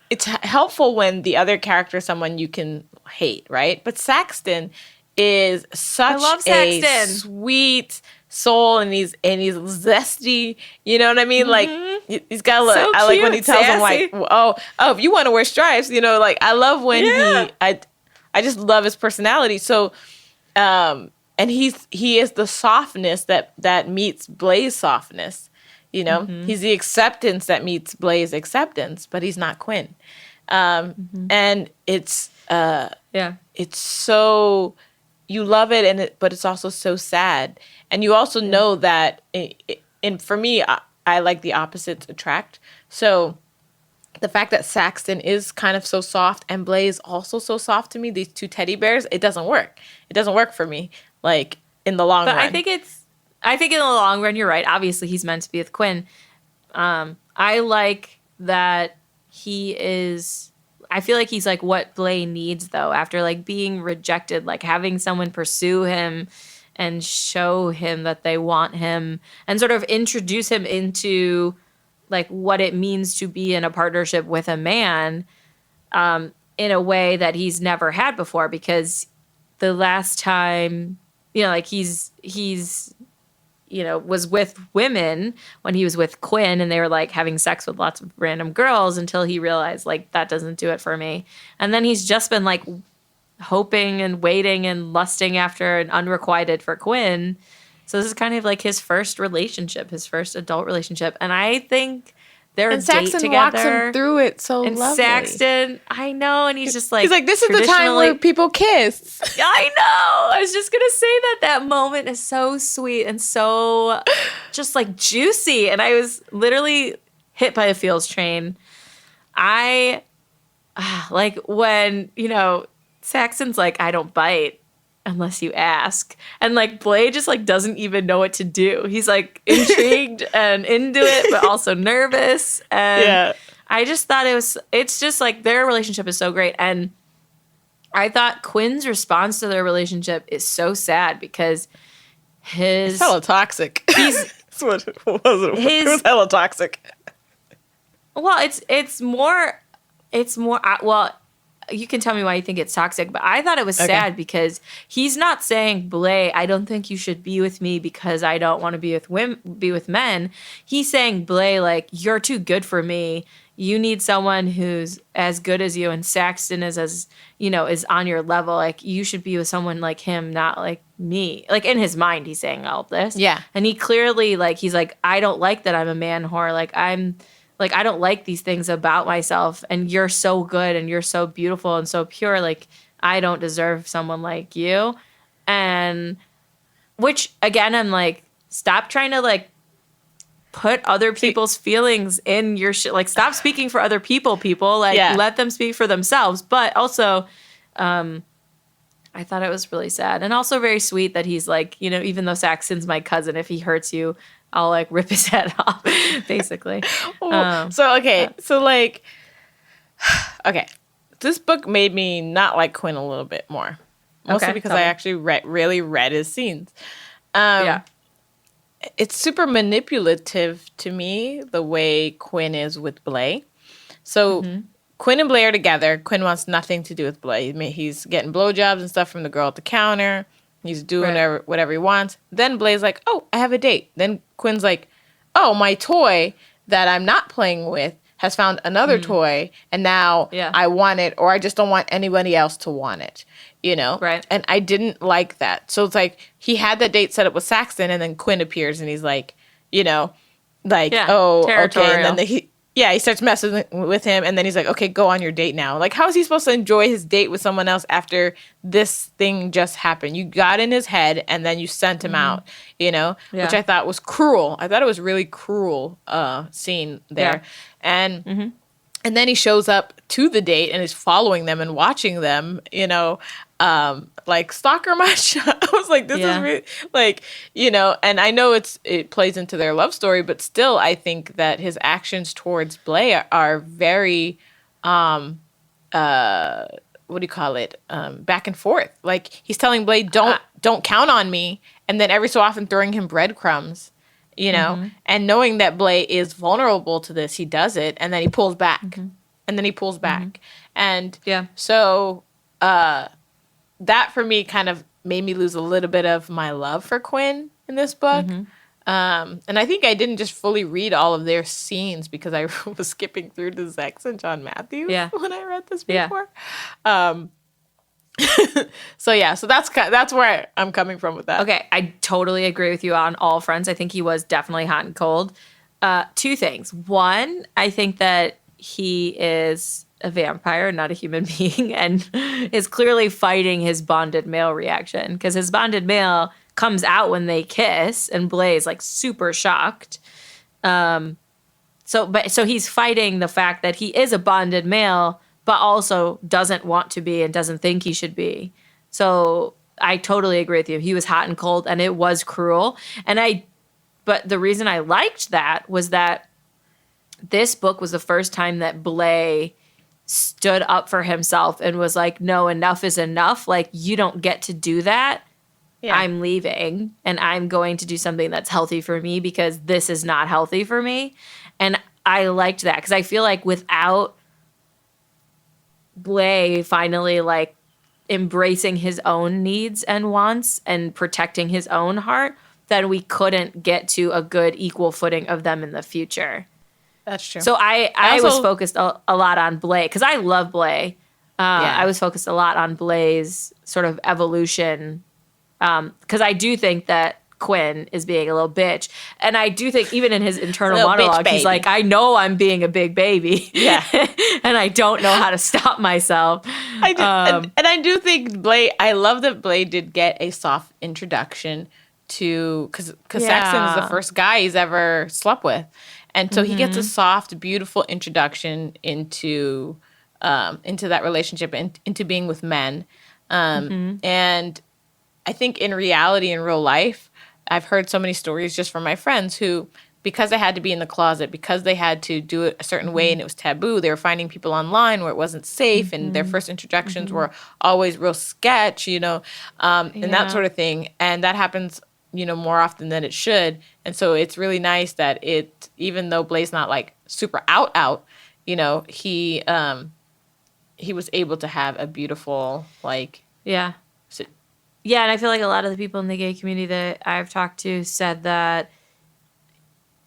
it's helpful when the other character is someone you can hate, right? But Saxton is such a sweet soul, and he's zesty. You know what I mean? Like, he's got. So I like when he tells him like, oh, if you want to wear stripes, you know, like, I love when I just love his personality. So, and he is the softness that meets Blay's softness. You know, he's the acceptance that meets Blay's acceptance, but he's not Quinn. And it's so, you love it, but it's also so sad. And you also know that, and for me, I like the opposites attract. So the fact that Saxton is kind of so soft and Blay is also so soft to me, these two teddy bears, it doesn't work. It doesn't work for me, like, in the long run. I think in the long run, you're right. Obviously, he's meant to be with Quinn. I like that he is... I feel like he's like what Blay needs, though, after like being rejected, like having someone pursue him and show him that they want him and sort of introduce him into like what it means to be in a partnership with a man in a way that he's never had before. Because the last time, you know, like he's you know, was with women when he was with Quinn, and they were like having sex with lots of random girls until he realized like that doesn't do it for me. And then he's just been like hoping and waiting and lusting after and unrequited for Quinn. So this is kind of like his first relationship, his first adult relationship. And I think their date Saxton together. Walks him through it so and lovely. Saxton, I know, and he's just like, he's like, this is the time where people kiss. I know. I was just gonna say that moment is so sweet and so just like juicy, and I was literally hit by a feelz train. I like when, you know, Saxton's like, I don't bite, unless you ask. And like Blay just like doesn't even know what to do. He's like intrigued and into it, but also nervous. And I just thought it's just like their relationship is so great. And I thought Quinn's response to their relationship is so sad because it's hella toxic. That's what it was. It was hella toxic. Well, it's more, well, you can tell me why you think it's toxic, but I thought it was sad because he's not saying, Blay, I don't think you should be with me because I don't want to be with men. He's saying, Blay, like, you're too good for me. You need someone who's as good as you, and Saxton is is on your level. Like, you should be with someone like him, not like me. Like, in his mind, he's saying all of this. Yeah. And he clearly, like, he's like, I don't like that I'm a man whore. Like, I don't like these things about myself, and you're so good and you're so beautiful and so pure. Like, I don't deserve someone like you. And which, again, I'm like, stop trying to, like, put other people's feelings in your shit. Like, stop speaking for other people. Like, let them speak for themselves. But also, I thought it was really sad. And also very sweet that he's like, even though Saxon's my cousin, if he hurts you, I'll like rip his head off, basically. This book made me not like Quinn a little bit more, mostly because I actually really read his scenes. It's super manipulative to me the way Quinn is with Blay. So Quinn and Blay are together. Quinn wants nothing to do with Blay. He's getting blowjobs and stuff from the girl at the counter. He's doing whatever he wants. Then Blay's like, oh, I have a date. Then Quinn's like, oh, my toy that I'm not playing with has found another toy, and now I want it, or I just don't want anybody else to want it, Right. And I didn't like that. So it's like he had that date set up with Saxton, and then Quinn appears, and he's like, oh, okay. And then he starts messing with him, and then he's like, okay, go on your date now. Like, how is he supposed to enjoy his date with someone else after this thing just happened? You got in his head, and then you sent him out, which I thought was cruel. I thought it was really cruel scene there. And then he shows up to the date and is following them and watching them, like stalker much. I was like, this is really, like, and I know it plays into their love story, but still I think that his actions towards Blay are very, what do you call it? Back and forth. Like, he's telling Blay, don't count on me. And then every so often throwing him breadcrumbs, and knowing that Blay is vulnerable to this, he does it. And then he pulls back and then he pulls back. And so, that for me kind of made me lose a little bit of my love for Quinn in this book. And I think I didn't just fully read all of their scenes because I was skipping through to Xhex and John Matthews when I read this before. So that's where I'm coming from with that. Okay, I totally agree with you on all fronts. I think he was definitely hot and cold. Two things. One, I think that he is a vampire, not a human being, and is clearly fighting his bonded male reaction, because his bonded male comes out when they kiss, and Blay is like super shocked. So he's fighting the fact that he is a bonded male, but also doesn't want to be and doesn't think he should be. So I totally agree with you. He was hot and cold, and it was cruel. But the reason I liked that was that this book was the first time that Blay stood up for himself and was like, no, enough is enough. Like, you don't get to do that. Yeah. I'm leaving, and I'm going to do something that's healthy for me, because this is not healthy for me. And I liked that, because I feel like without Blay finally like embracing his own needs and wants and protecting his own heart, then we couldn't get to a good equal footing of them in the future. That's true. So I was focused a lot on Blay, because I love Blay. I was focused a lot on Blay's sort of evolution, because I do think that Quinn is being a little bitch. And I do think even in his internal monologue, he's like, I know I'm being a big baby. Yeah. And I don't know how to stop myself. I do. And I do think Blay, I love that Blay did get a soft introduction to, because Saxon is the first guy he's ever slept with. And so he gets a soft, beautiful introduction into that relationship and into being with men. And I think in reality, in real life, I've heard so many stories just from my friends who, because they had to be in the closet, because they had to do it a certain way and it was taboo, they were finding people online where it wasn't safe and their first introductions were always real sketch, and that sort of thing. And that happens, more often than it should. And so it's really nice that even though Blaze not like super out, he was able to have a beautiful, like... Yeah. Yeah, and I feel like a lot of the people in the gay community that I've talked to said that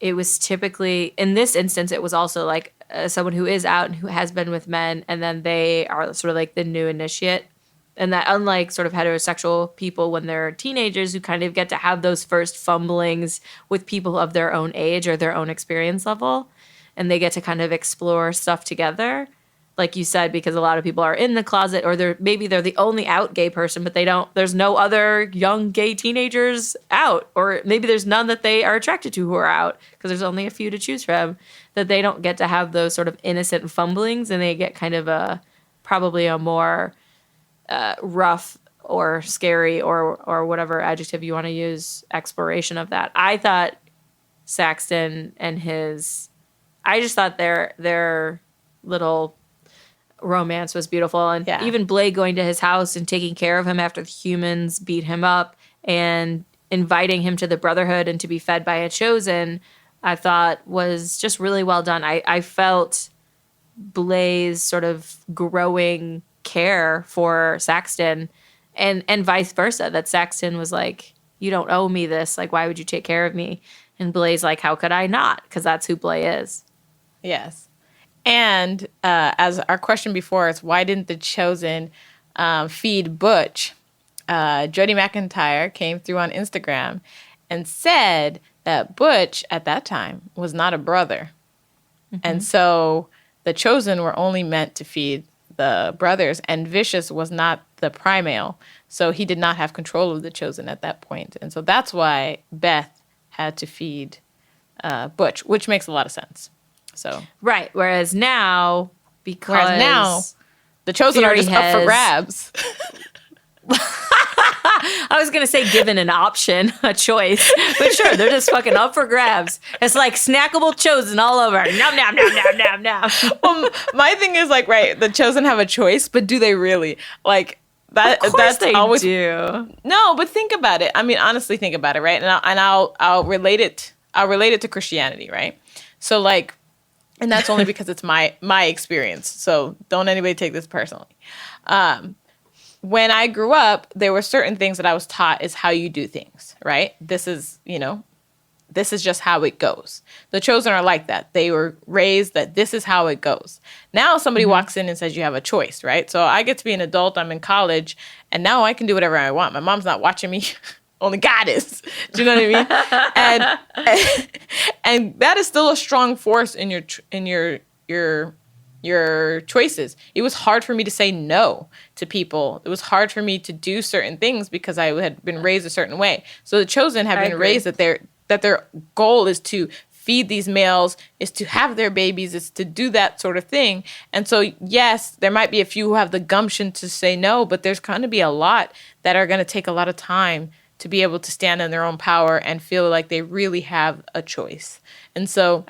it was typically, in this instance, it was also like someone who is out and who has been with men, and then they are sort of like the new initiate. And that unlike sort of heterosexual people when they're teenagers who kind of get to have those first fumblings with people of their own age or their own experience level, and they get to kind of explore stuff together, like you said, because a lot of people are in the closet, or maybe they're the only out gay person, but there's no other young gay teenagers out, or maybe there's none that they are attracted to who are out, because there's only a few to choose from, that they don't get to have those sort of innocent fumblings, and they get kind of probably a more rough or scary or whatever adjective you want to use exploration of that. I thought Saxton and I just thought their little romance was beautiful, and even Blade going to his house and taking care of him after the humans beat him up and inviting him to the Brotherhood and to be fed by a chosen, I thought was just really well done. I felt Blaze sort of growing care for Saxton and vice versa, that Saxton was like, you don't owe me this, like why would you take care of me? And Blaze like, how could I not, because that's who Blaze is. Yes. And as our question before is, why didn't the chosen feed Butch? Jody McIntyre came through on Instagram and said that Butch at that time was not a brother. And so the chosen were only meant to feed the brothers, and Vicious was not the primale. So he did not have control of the chosen at that point. And so that's why Beth had to feed Butch, which makes a lot of sense. So right. Whereas now the chosen are just up for grabs. I was going to say given an option, a choice, but sure, they're just fucking up for grabs. It's like snackable chosen all over. Nom, nom, nom, nom, nom, nom. Well, my thing is like, right, the chosen have a choice, but do they really? Like that? Of course that's they always do. No, but think about it. I mean, honestly, think about it, right? And I'll relate it. I'll relate it to Christianity, right? So like, and that's only because it's my experience. So don't anybody take this personally. When I grew up, there were certain things that I was taught is how you do things, right? This is just how it goes. The chosen are like that. They were raised that this is how it goes. Now somebody walks in and says you have a choice, right? So I get to be an adult. I'm in college, and now I can do whatever I want. My mom's not watching me. Only God is. Do you know what I mean? And that is still a strong force in your choices. It was hard for me to say no to people. It was hard for me to do certain things because I had been raised a certain way. So the chosen have been raised that their goal is to feed these males, is to have their babies, is to do that sort of thing. And so, yes, there might be a few who have the gumption to say no, but there's going to be a lot that are going to take a lot of time to be able to stand in their own power and feel like they really have a choice. And so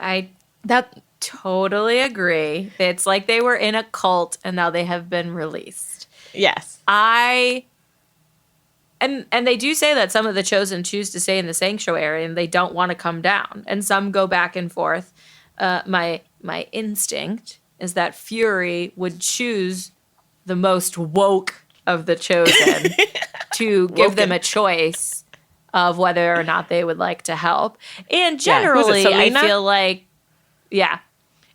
that totally agree. It's like they were in a cult and now they have been released. Yes. And they do say that some of the chosen choose to stay in the sanctuary and they don't want to come down. And some go back and forth. My instinct is that Fury would choose the most woke of the chosen to give them a choice of whether or not they would like to help. And generally, I feel like,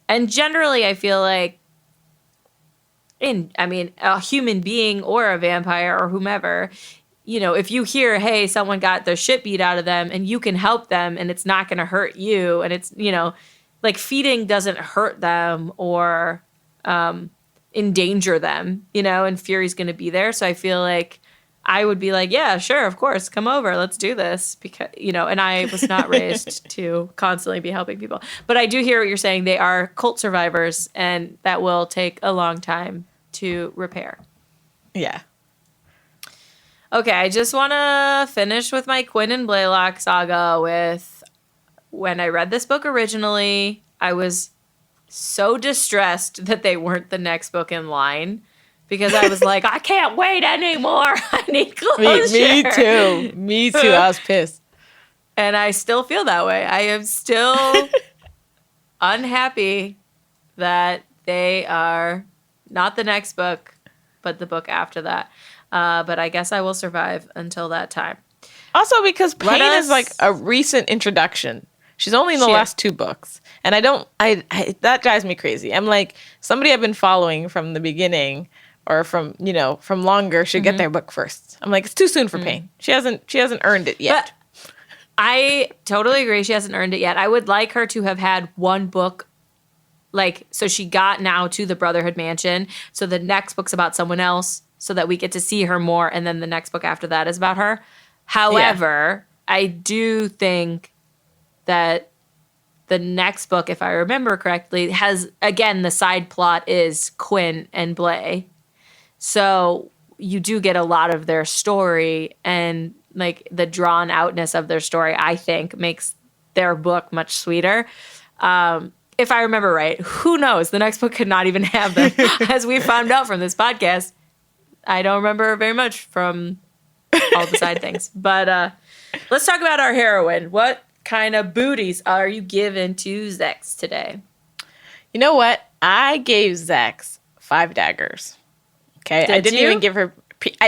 and generally, I feel like, a human being or a vampire or whomever, if you hear, hey, someone got their shit beat out of them and you can help them and it's not going to hurt you, and it's, like feeding doesn't hurt them or endanger them, and Fury's going to be there. So I feel like I would be like, yeah, sure, of course, come over, let's do this, because and I was not raised to constantly be helping people. But I do hear what you're saying. They are cult survivors, and that will take a long time to repair. Yeah. Okay, I just want to finish with my Quinn and Blaylock saga with when I read this book originally, I was so distressed that they weren't the next book in line because I was like, I can't wait anymore. I need closure. Me too. Me too. I was pissed. And I still feel that way. I am still unhappy that they are not the next book, but the book after that. But I guess I will survive until that time. Also, because Pain is like a recent introduction. She's only in the last 2 books. And that drives me crazy. I'm like, somebody I've been following from the beginning or from longer should get their book first. I'm like, it's too soon for Pain. She hasn't earned it yet. But I totally agree. She hasn't earned it yet. I would like her to have had one book, so she got now to the Brotherhood Mansion. So the next book's about someone else so that we get to see her more. And then the next book after that is about her. However, I do think that the next book, if I remember correctly, has, again, the side plot is Quinn and Blay. So you do get a lot of their story, and the drawn outness of their story, I think, makes their book much sweeter. If I remember right, who knows? The next book could not even have them. As we found out from this podcast, I don't remember very much from all the side things. But let's talk about our heroine. What kind of booties are you giving to Xhex today? You know what? I gave Xhex 5 daggers. Okay, I didn't even give her. I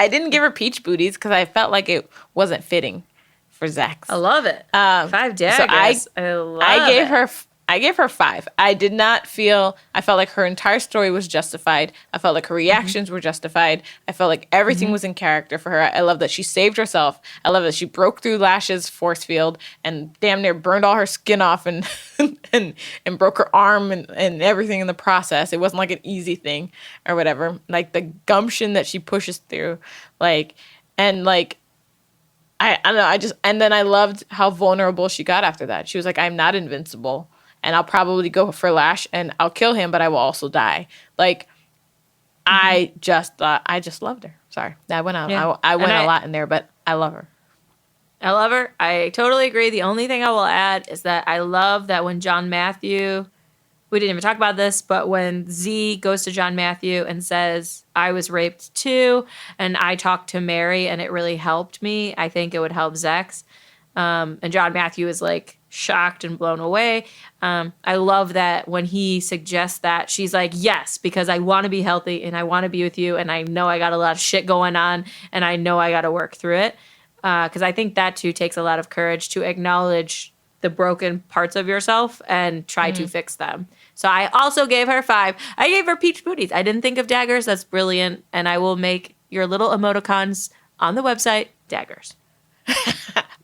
didn't give her peach booties because I felt like it wasn't fitting for Xhex. I love it. 5 daggers. So I gave her 5. I did not feel. I felt like her entire story was justified. I felt like her reactions were justified. I felt like everything was in character for her. I love that she saved herself. I love that she broke through Lash's force field and damn near burned all her skin off and and broke her arm and everything in the process. It wasn't like an easy thing or whatever. Like the gumption that she pushes through, I don't know. And then I loved how vulnerable she got after that. She was like, I'm not invincible. And I'll probably go for Lash and I'll kill him, but I will also die. I just loved her. Sorry, that went out. Yeah. I went a lot in there, but I love her. I love her. I totally agree. The only thing I will add is that I love that when John Matthew, we didn't even talk about this, but when Z goes to John Matthew and says, I was raped too, and I talked to Mary and it really helped me, I think it would help Xhex. And John Matthew is shocked and blown away. I love that when he suggests that, she's like, yes, because I want to be healthy and I want to be with you. And I know I got a lot of shit going on and I know I got to work through it. Because I think that too takes a lot of courage to acknowledge the broken parts of yourself and try to fix them. So I also gave her 5. I gave her peach booties. I didn't think of daggers. That's brilliant. And I will make your little emoticons on the website daggers.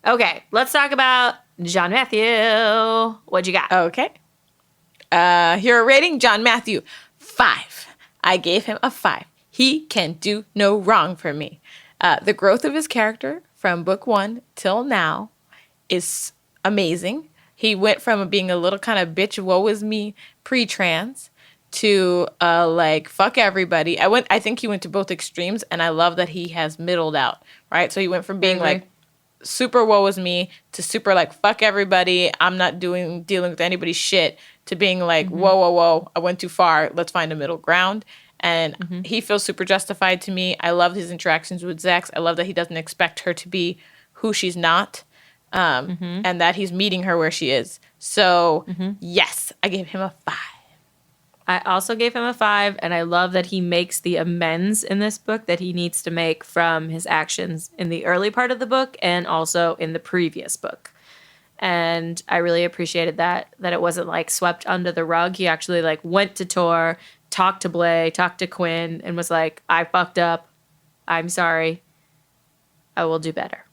Okay, let's talk about John Matthew. What'd you got? Okay. Hero rating, John Matthew, 5. I gave him a 5. He can do no wrong for me. The growth of his character from book 1 till now is amazing. He went from being a little kind of bitch, woe is me, pre-trans to fuck everybody. I think he went to both extremes, and I love that he has middled out, right? So he went from being super woe is me to super fuck everybody, I'm not dealing with anybody's shit, to being whoa, I went too far, let's find a middle ground. And he feels super justified to me. I love his interactions with Xhex. I love that he doesn't expect her to be who she's not, and that he's meeting her where she is. So yes, I gave him a 5. I also gave him a 5, and I love that he makes the amends in this book that he needs to make from his actions in the early part of the book and also in the previous book. And I really appreciated that it wasn't swept under the rug. He actually went to Tor, talked to Blay, talked to Quinn, and was like, I fucked up. I'm sorry. I will do better.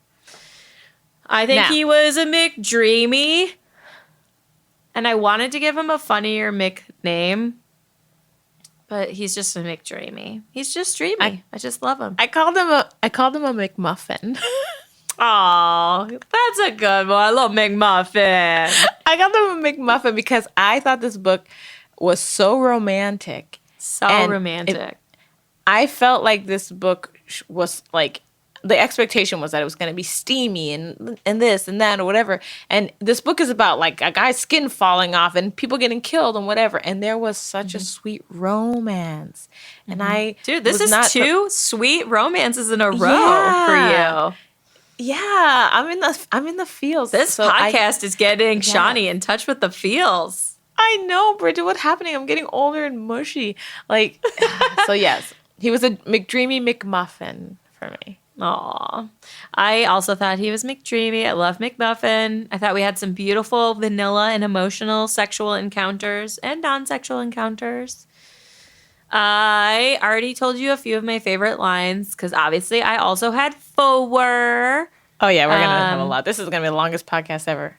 I think he was a McDreamy. And I wanted to give him a funnier Mick name, but he's just a McDreamy. He's just dreamy. I just love him. I called him a McMuffin. Aw, that's a good one. I love McMuffin. I called him a McMuffin because I thought this book was so romantic. So romantic. I felt like this book was like, the expectation was that it was going to be steamy and this and that or whatever. And this book is about like a guy's skin falling off and people getting killed and whatever. And there was such a sweet romance. And Dude, this is two sweet romances in a row for you. Yeah, I'm in the feels. This podcast is getting Shawnee in touch with the feels. I know, Bridget, what's happening? I'm getting older and mushy. Like, so yes, he was a McDreamy McMuffin for me. Aw. I also thought he was McDreamy. I love McMuffin. I thought we had some beautiful vanilla and emotional sexual encounters and non-sexual encounters. I already told you a few of my favorite lines because obviously I also had 4. Oh, yeah, we're going to have a lot. This is going to be the longest podcast ever.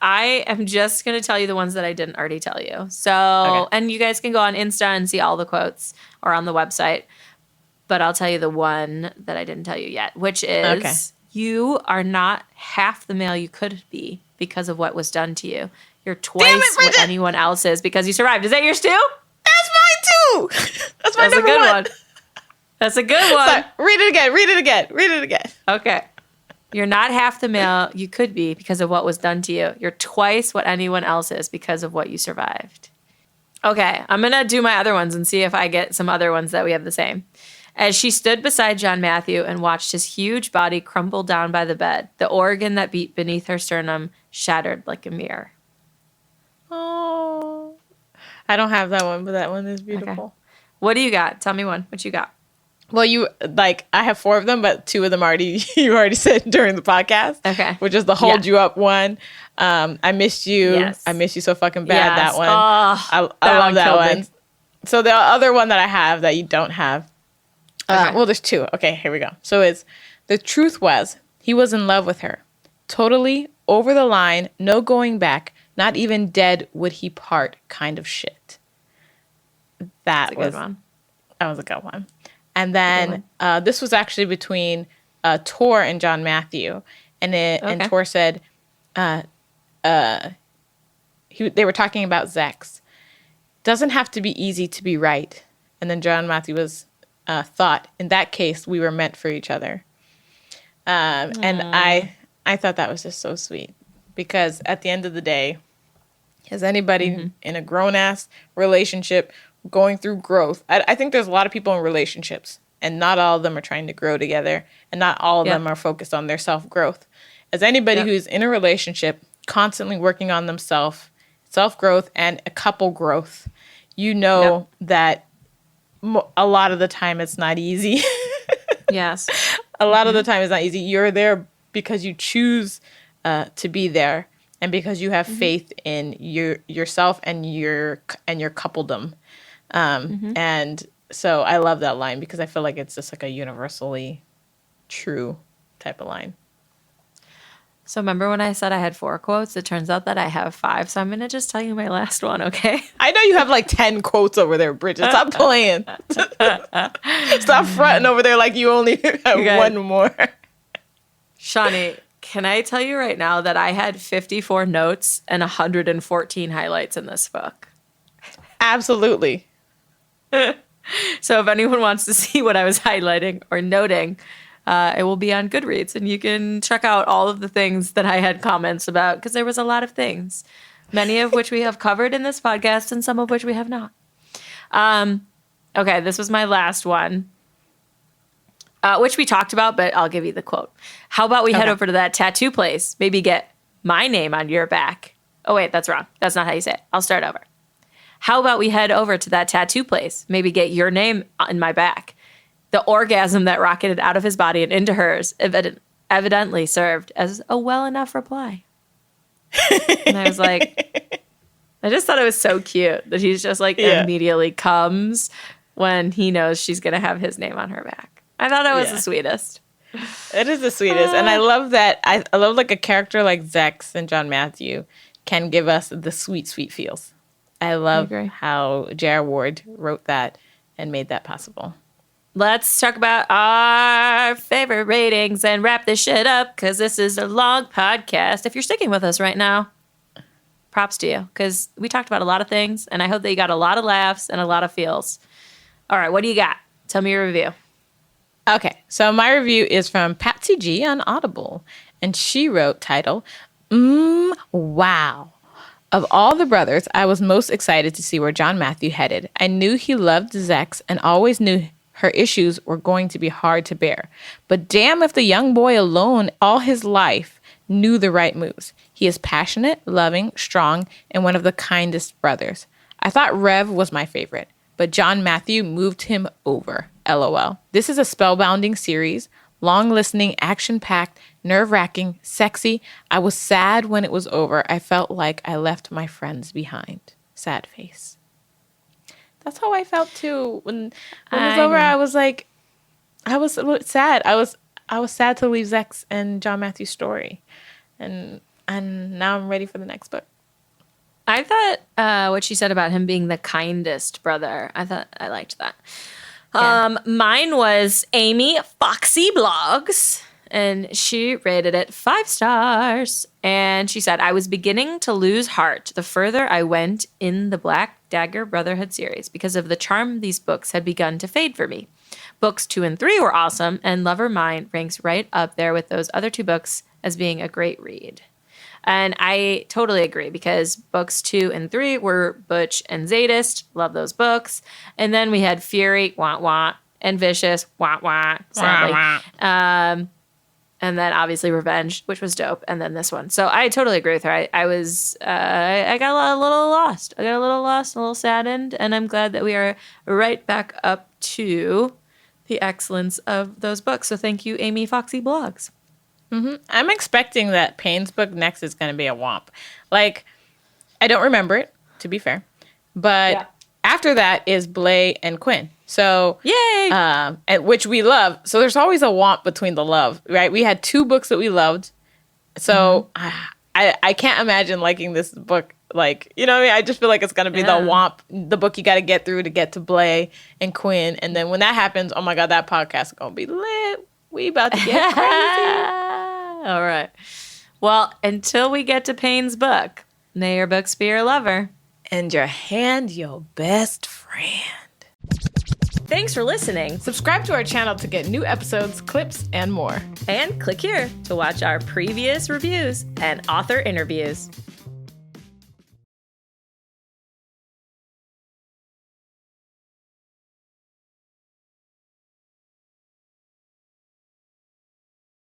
I am just going to tell you the ones that I didn't already tell you. So, and you guys can go on Insta and see all the quotes or on the website. But I'll tell you the one that I didn't tell you yet, which is you are not half the male you could be because of what was done to you. You're twice what anyone else is because you survived. Is that yours too? That's mine too. That's my number one. That's a good one. Sorry, read it again. Okay. You're not half the male you could be because of what was done to you. You're twice what anyone else is because of what you survived. Okay, I'm going to do my other ones and see if I get some other ones that we have the same. As she stood beside John Matthew and watched his huge body crumble down by the bed, the organ that beat beneath her sternum shattered like a mirror. Oh, I don't have that one, but that one is beautiful. Okay. What do you got? Tell me one. What you got? Well, I have 4 of them, but 2 of them you already said during the podcast. Okay. Which is the hold you up one. I missed you. Yes. I miss you so fucking bad. Yes. That one. Oh, I love that one. So the other one that I have that you don't have. Well, there's 2. Okay, here we go. So the truth was he was in love with her. Totally over the line, no going back, not even dead would he part kind of shit. That was a good one. And then this was actually between Tor and John Matthew. And Tor said they were talking about Xhex. Doesn't have to be easy to be right. And then John Matthew was thought, in that case, we were meant for each other. And I thought that was just so sweet. Because at the end of the day, has anybody in a grown-ass relationship going through growth? I think there's a lot of people in relationships, and not all of them are trying to grow together, and not all of them are focused on their self-growth. As anybody who's in a relationship, constantly working on themselves, self-growth and a couple growth, you know that a lot of the time it's not easy. Yes. A lot of the time it's not easy. You're there because you choose to be there, and because you have faith in yourself and your coupledom. And so I love that line because I feel like it's just like a universally true type of line. So remember when I said I had 4 quotes? It turns out that I have 5. So I'm going to just tell you my last one, okay? I know you have like 10 quotes over there, Bridget. Stop playing. Stop fronting over there like you only have one more. Shawnee, can I tell you right now that I had 54 notes and 114 highlights in this book? Absolutely. So if anyone wants to see what I was highlighting or noting, it will be on Goodreads, and you can check out all of the things that I had comments about, because there was a lot of things, many of which we have covered in this podcast and some of which we have not. Okay, this was my last one, which we talked about, but I'll give you the quote. How about we head over to that tattoo place, maybe get my name on your back. Oh, wait, that's wrong. That's not how you say it. I'll start over. How about we head over to that tattoo place, maybe get your name on my back. The orgasm that rocketed out of his body and into hers evidently served as a well enough reply. And I was like, I just thought it was so cute that he's just like immediately comes when he knows she's going to have his name on her back. I thought it was the sweetest. It is the sweetest. And I love that. I love like a character like Xhex and John Matthew can give us the sweet, sweet feels. I love how J.R. Ward wrote that and made that possible. Let's talk about our favorite ratings and wrap this shit up, because this is a long podcast. If you're sticking with us right now, props to you, because we talked about a lot of things, and I hope that you got a lot of laughs and a lot of feels. All right, what do you got? Tell me your review. Okay, so my review is from Patsy G on Audible, and she wrote title, wow. Of all the brothers, I was most excited to see where John Matthew headed. I knew he loved Xhex and always knew her issues were going to be hard to bear. But damn if the young boy alone all his life knew the right moves. He is passionate, loving, strong, and one of the kindest brothers. I thought Rev was my favorite, but John Matthew moved him over. LOL. This is a spellbinding series. Long listening, action-packed, nerve-wracking, sexy. I was sad when it was over. I felt like I left my friends behind. Sad face. That's how I felt too. When it was over, I was like, I was sad. I was sad to leave Xhex and John Matthew's story. And now I'm ready for the next book. I thought what she said about him being the kindest brother, I liked that. Yeah. Mine was Amy Foxy Blogs, and she rated it 5 stars. And she said, I was beginning to lose heart the further I went in the Black Dagger Brotherhood series because of the charm these books had begun to fade for me. Books 2 and 3 were awesome, and Lover Mine ranks right up there with those other 2 books as being a great read. And I totally agree because books 2 and 3 were butch and zadist. Love those books. And then we had Fury, wah wah, and Vicious, wah wah, sadly. Wah, wah. And then obviously Revenge, which was dope. And then this one. So I totally agree with her. I got a little lost. I got a little lost, a little saddened. And I'm glad that we are right back up to the excellence of those books. So thank you, Amy Foxy Blogs. Mm-hmm. I'm expecting that Payne's book next is going to be a womp. Like, I don't remember it, to be fair. But after that is Blay and Quinn. So, yay! And which we love. So there's always a womp between the love, right? We had 2 books that we loved. So I can't imagine liking this book. Like, you know what I mean? I just feel like it's going to be the womp, the book you got to get through to get to Blay and Quinn. And then when that happens, oh my God, that podcast is going to be lit. We about to get crazy. All right. Well, until we get to Payne's book, may your books be your lover. And your hand your best friend. Thanks for listening. Subscribe to our channel to get new episodes, clips, and more. And click here to watch our previous reviews and author interviews.